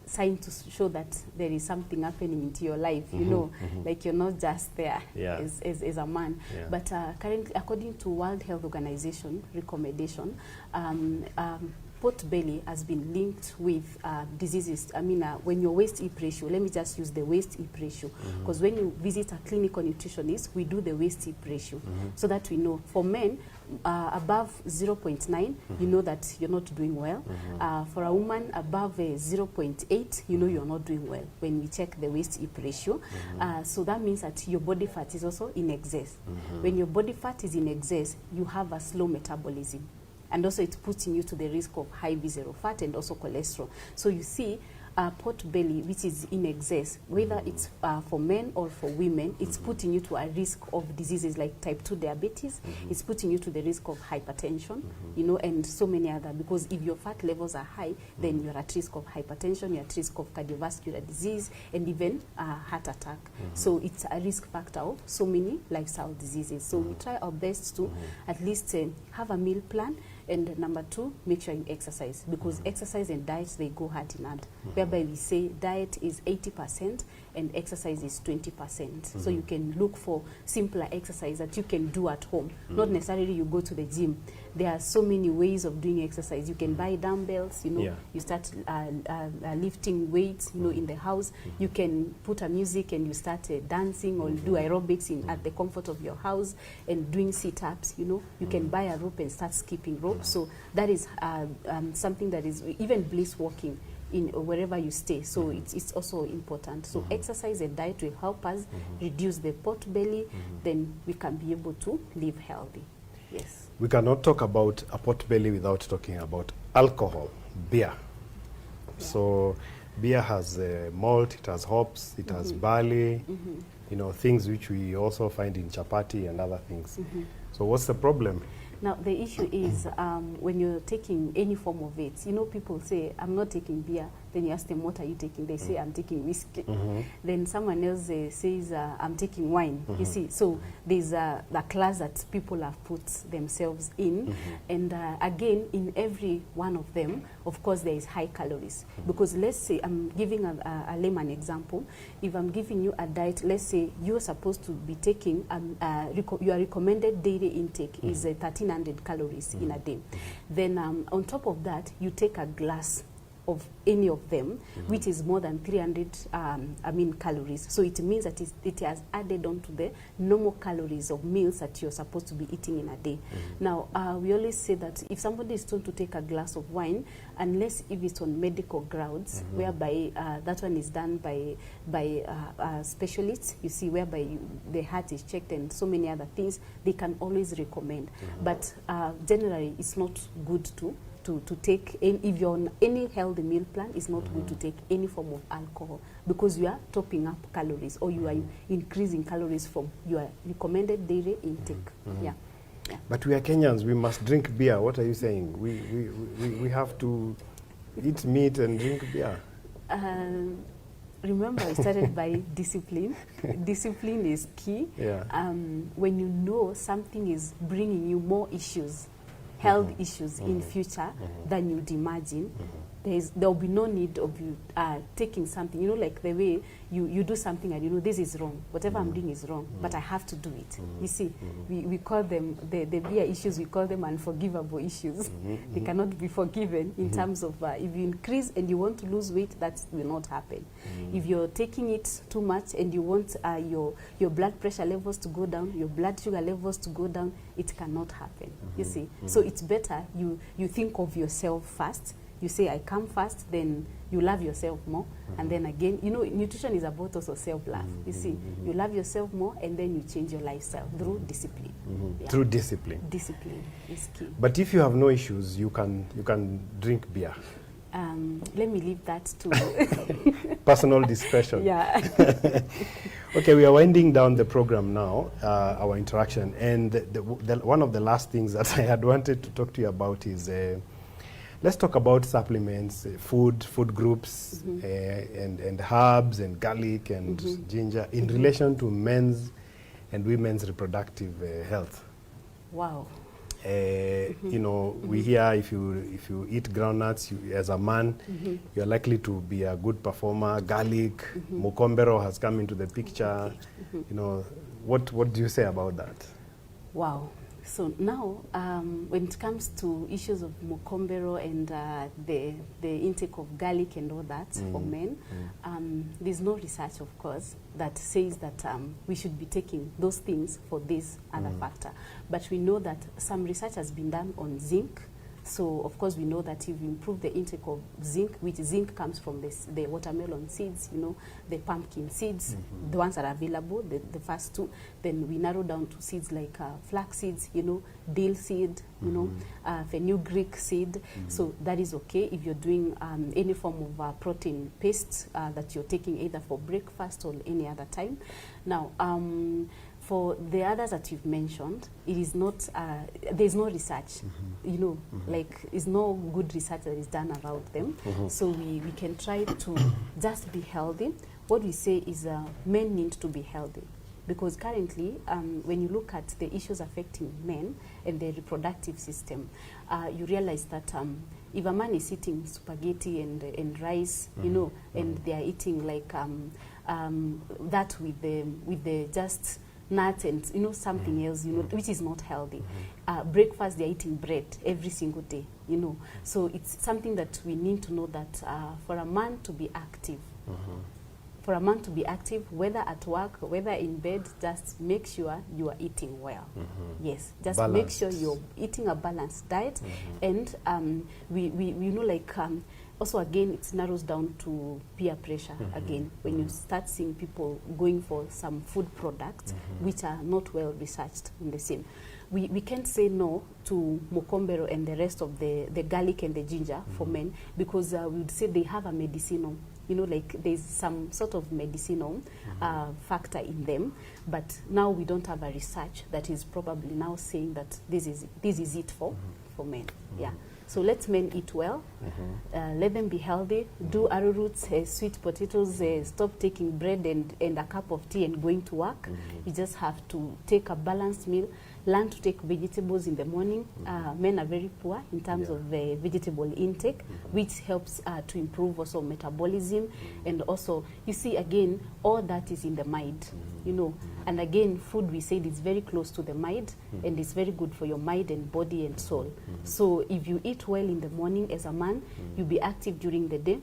sign to show that there is something happening into your life, you know, like you're not just there as a man. But currently, according to World Health Organization recommendation, pot belly has been linked with diseases. I mean, when your waist-hip ratio, let me just use the waist-hip ratio, because when you visit a clinical nutritionist, we do the waist-hip ratio, so that we know. For men, above 0.9, you know that you're not doing well. For a woman, above 0.8, you know you're not doing well when we check the waist-hip ratio. So that means that your body fat is also in excess. When your body fat is in excess, you have a slow metabolism. And also it's putting you to the risk of high visceral fat and also cholesterol. So you see, pot belly, which is in excess, whether it's for men or for women, it's putting you to a risk of diseases like type 2 diabetes. It's putting you to the risk of hypertension, you know, and so many other. Because if your fat levels are high, then you're at risk of hypertension, you're at risk of cardiovascular disease, and even heart attack. So it's a risk factor of so many lifestyle diseases. So we try our best to at least have a meal plan. And number two, make sure you exercise, because exercise and diet, they go hand in hand. Whereby we say diet is 80% and exercise is 20%. So you can look for simpler exercise that you can do at home. Not necessarily you go to the gym. There are so many ways of doing exercise. You can buy dumbbells, you know, you start lifting weights, you know, in the house. You can put a music and you start dancing or do aerobics at the comfort of your house and doing sit-ups, you know. You can buy a rope and start skipping rope. So that is something that is even bliss walking in wherever you stay. So it's also important. So exercise and diet will help us reduce the pot belly. Then we can be able to live healthy. Yes. We cannot talk about a pot belly without talking about alcohol, beer. So beer has malt, it has hops, it has barley. you know, things which we also find in chapati and other things. So what's the problem? Now, the issue is when you're taking any form of it, you know, people say, I'm not taking beer. Then you ask them, what are you taking? They say, I'm taking whiskey. Then someone else says, I'm taking wine. You see, so there's the class that people have put themselves in. And again, in every one of them, of course, there is high calories. Because let's say, I'm giving a layman example. If I'm giving you a diet, let's say you're supposed to be taking, your recommended daily intake is 1,300 calories in a day. Then on top of that, you take a glass of any of them, which is more than 300 calories. So it means that it has added on to the normal calories of meals that you're supposed to be eating in a day. Now, we always say that if somebody is told to take a glass of wine, unless if it's on medical grounds, whereby that one is done by specialists, you see, whereby the heart is checked and so many other things, they can always recommend. But generally, it's not good to take, if you're on any healthy meal plan, it's not good to take any form of alcohol, because you are topping up calories, or you are increasing calories from your recommended daily intake. Yeah. But we are Kenyans, we must drink beer. What are you saying? We have to eat meat and drink beer. Remember, I started by discipline. Discipline is key. Yeah. When you know something is bringing you more issues, health issues in future than you'd imagine, there will be no need of you taking something, you know, like the way you do something and you know this is wrong, whatever I'm doing is wrong, but I have to do it. You see, we call them, the beer issues, we call them unforgivable issues. They cannot be forgiven in terms of if you increase and you want to lose weight, that will not happen. If you're taking it too much and you want your blood pressure levels to go down, your blood sugar levels to go down, it cannot happen. You see, so it's better you think of yourself first. You say, I come first, then you love yourself more. And then again, you know, nutrition is about also self-love. You see, you love yourself more, and then you change your lifestyle through discipline. Yeah. Through discipline. Discipline is key. But if you have no issues, you can drink beer. Let me leave that to personal discretion. Yeah. Okay, we are winding down the program now, our interaction. And one of the last things that I had wanted to talk to you about is let's talk about supplements, food groups, and herbs and garlic and ginger in relation to men's and women's reproductive health. Wow. You know, we hear if you eat groundnuts, as a man, you're likely to be a good performer. Garlic, mukombero has come into the picture. You know, what do you say about that? Wow. So now, when it comes to issues of mukombero and the intake of garlic and all that for men, there's no research, of course, that says that we should be taking those things for this other factor. But we know that some research has been done on zinc. So, of course, we know that if you improve the intake of zinc, which zinc comes from the watermelon seeds, you know, the pumpkin seeds, the ones that are available, the first two, then we narrow down to seeds like flax seeds, you know, dill seed, you know, fenugreek seed. So that is okay if you're doing any form of protein paste that you're taking either for breakfast or any other time. Now, for the others that you've mentioned, it is not, there's no research, you know, like it's no good research that is done about them. So we can try to just be healthy. What we say is men need to be healthy. Because currently, when you look at the issues affecting men and their reproductive system, you realize that if a man is eating spaghetti and rice, you know, and they are eating like that with the just nuts and, you know, something else, you know, which is not healthy. Breakfast, they're eating bread every single day, you know. So it's something that we need to know that for a man to be active, whether at work, whether in bed, just make sure you are eating well. Yes, just make sure you're eating a balanced diet. And we know, like, also, again, it narrows down to peer pressure. Again, when you start seeing people going for some food products which are not well researched in the same, we can't say no to mukombero and the rest of the garlic and the ginger for men, because we would say they have a medicinal you know, like there's some sort of medicinal factor in them, but now we don't have a research that is probably now saying that this is it for men. Yeah. So let men eat well, let them be healthy, do arrowroots, sweet potatoes, stop taking bread and a cup of tea and going to work. You just have to take a balanced meal, learn to take vegetables in the morning. Men are very poor in terms of vegetable intake, which helps to improve also metabolism. And also, you see, again, all that is in the mind, you know. And again, food, we said, is very close to the mind, and it's very good for your mind and body and soul. So if you eat well in the morning as a man, you'll be active during the day.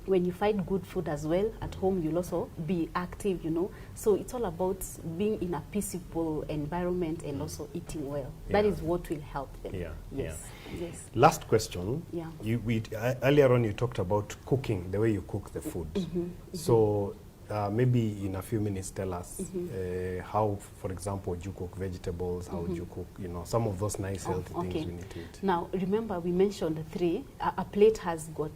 When you find good food as well at home, you'll also be active, you know. So it's all about being in a peaceful environment and also eating well. That is what will help them. Yes. Last question. Earlier on you talked about cooking, the way you cook the food. So maybe in a few minutes tell us how, for example, would you cook vegetables, how would you cook, you know, some of those nice healthy things we need to eat. Now, remember we mentioned three. A plate has got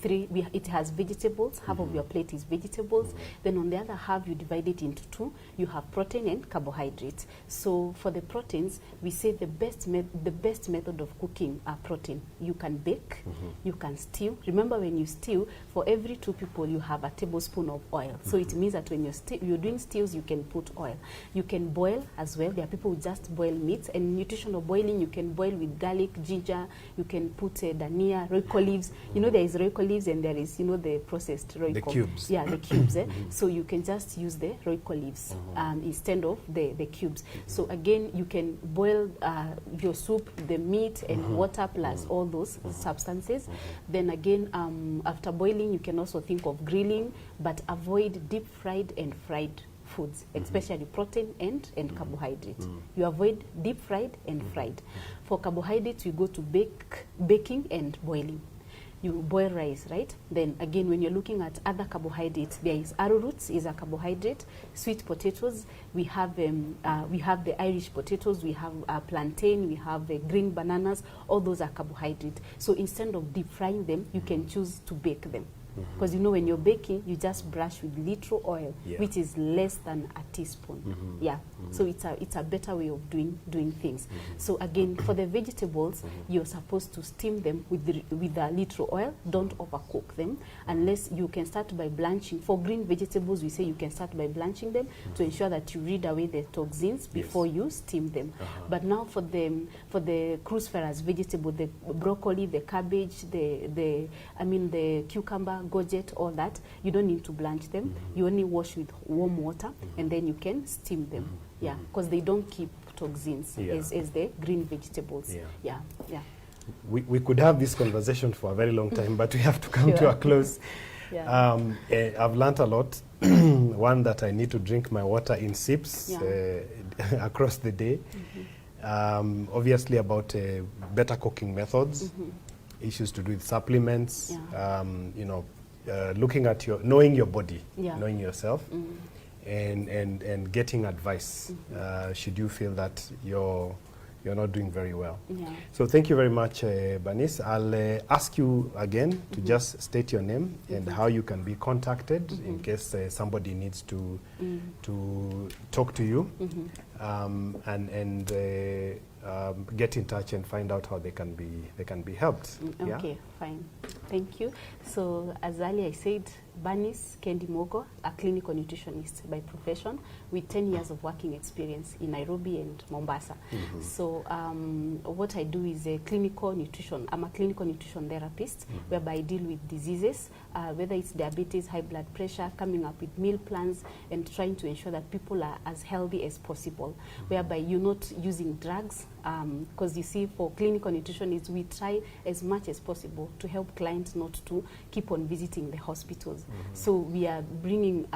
three. It has vegetables. Half of your plate is vegetables. Then on the other half, you divide it into two. You have protein and carbohydrates. So for the proteins, we say the best method of cooking protein. You can bake, you can stew. Remember, when you stew, for every 2 people, you have a tablespoon of oil. So it means that when you're doing stews, you can put oil. You can boil as well. There are people who just boil meats. And nutritional boiling, you can boil with garlic, ginger. You can put dania, royco leaves. You know, there is royco leaves and there is, you know, the processed royco. The cubes. Yeah, the cubes. So you can just use the royco leaves instead of the cubes. So again, you can boil your soup, the meat and water plus all those substances. Then again, after boiling, you can also think of grilling, but avoid deep fried and fried foods, especially protein and carbohydrate. You avoid deep fried and fried. For carbohydrates, you go to baking and boiling. You boil rice, right? Then again, when you're looking at other carbohydrates, there is arrowroots is a carbohydrate. Sweet potatoes, we have the Irish potatoes, we have plantain, we have green bananas. All those are carbohydrates. So instead of deep frying them, you can choose to bake them. Because you know, when you're baking, you just brush with little oil, which is less than a teaspoon. So it's a better way of doing things. So again, for the vegetables, you're supposed to steam them with a little oil. Don't overcook them, unless you can start by blanching. For green vegetables, we say you can start by blanching them to ensure that you rid away the toxins before you steam them. But now for the cruciferous vegetable, the broccoli, the cabbage, the cucumber, gourget, all that, you don't need to blanch them. You only wash with warm water and then you can steam them. Because they don't keep toxins as the green vegetables. We could have this conversation for a very long time, but we have to come to a close. I've learned a lot. One, that I need to drink my water in sips across the day. Obviously about better cooking methods, issues to do with supplements, you know, looking at knowing your body, knowing yourself, and getting advice should you feel that you're not doing very well. So thank you very much, Banice. I'll ask you again to just state your name and how you can be contacted in case somebody needs to talk to you, and get in touch and find out how they can be helped. Okay, fine. Thank you. So as earlier I said, Banice Kendi Mugo, a clinical nutritionist by profession with 10 years of working experience in Nairobi and Mombasa. So what I do is a clinical nutrition. I'm a clinical nutrition therapist whereby I deal with diseases, whether it's diabetes, high blood pressure, coming up with meal plans and trying to ensure that people are as healthy as possible, whereby you're not using drugs. Because you see, for clinical nutritionists, we try as much as possible to help clients not to keep on visiting the hospitals. So we are bringing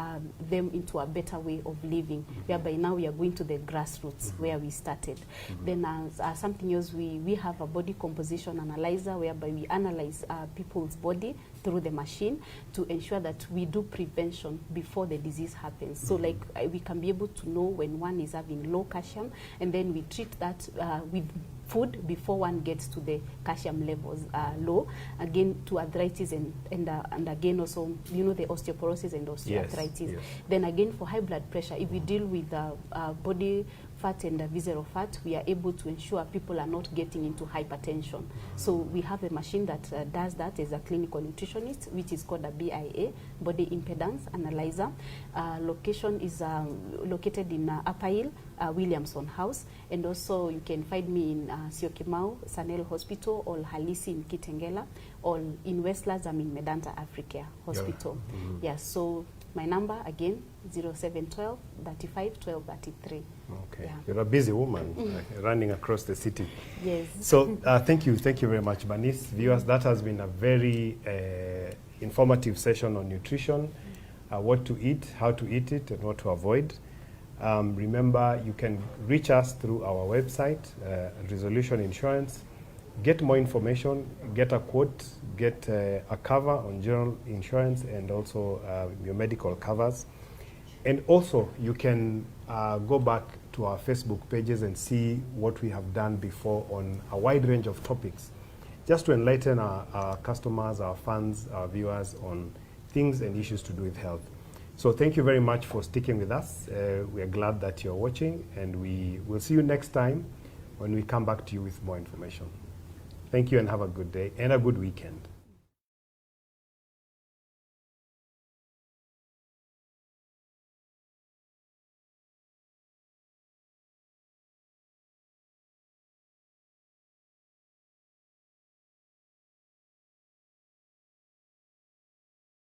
them into a better way of living, whereby now we are going to the grassroots where we started. Then something else, we have a body composition analyzer whereby we analyze people's body through the machine to ensure that we do prevention before the disease happens. So like we can be able to know when one is having low calcium, and then we treat that with food before one gets to the calcium levels low, again to arthritis and again also, you know, the osteoporosis and osteoarthritis. Yes. Then again for high blood pressure, if we deal with body fat and visceral fat, we are able to ensure people are not getting into hypertension. So we have a machine that does that as a clinical nutritionist, which is called a BIA, body impedance analyzer. Location is located in Upper Hill, Williamson House, and also you can find me in Syokimau, Sanel Hospital, or Halisi in Kitengela, or in Westlands, I'm in Medanta Africa Hospital. Yeah, so my number again, 0712 35 12 33. Okay, Yeah. you're a busy woman running across the city. Yes. So thank you very much, Banice. Viewers, that has been a very informative session on nutrition, what to eat, how to eat it, and what to avoid. Remember, you can reach us through our website, Resolution Insurance. Get more information, get a quote, get a cover on general insurance and also your medical covers. And also, you can go back to our Facebook pages and see what we have done before on a wide range of topics, just to enlighten our customers, our fans, our viewers on things and issues to do with health. So thank you very much for sticking with us. We are glad that you're watching, and we will see you next time when we come back to you with more information. Thank you and have a good day and a good weekend.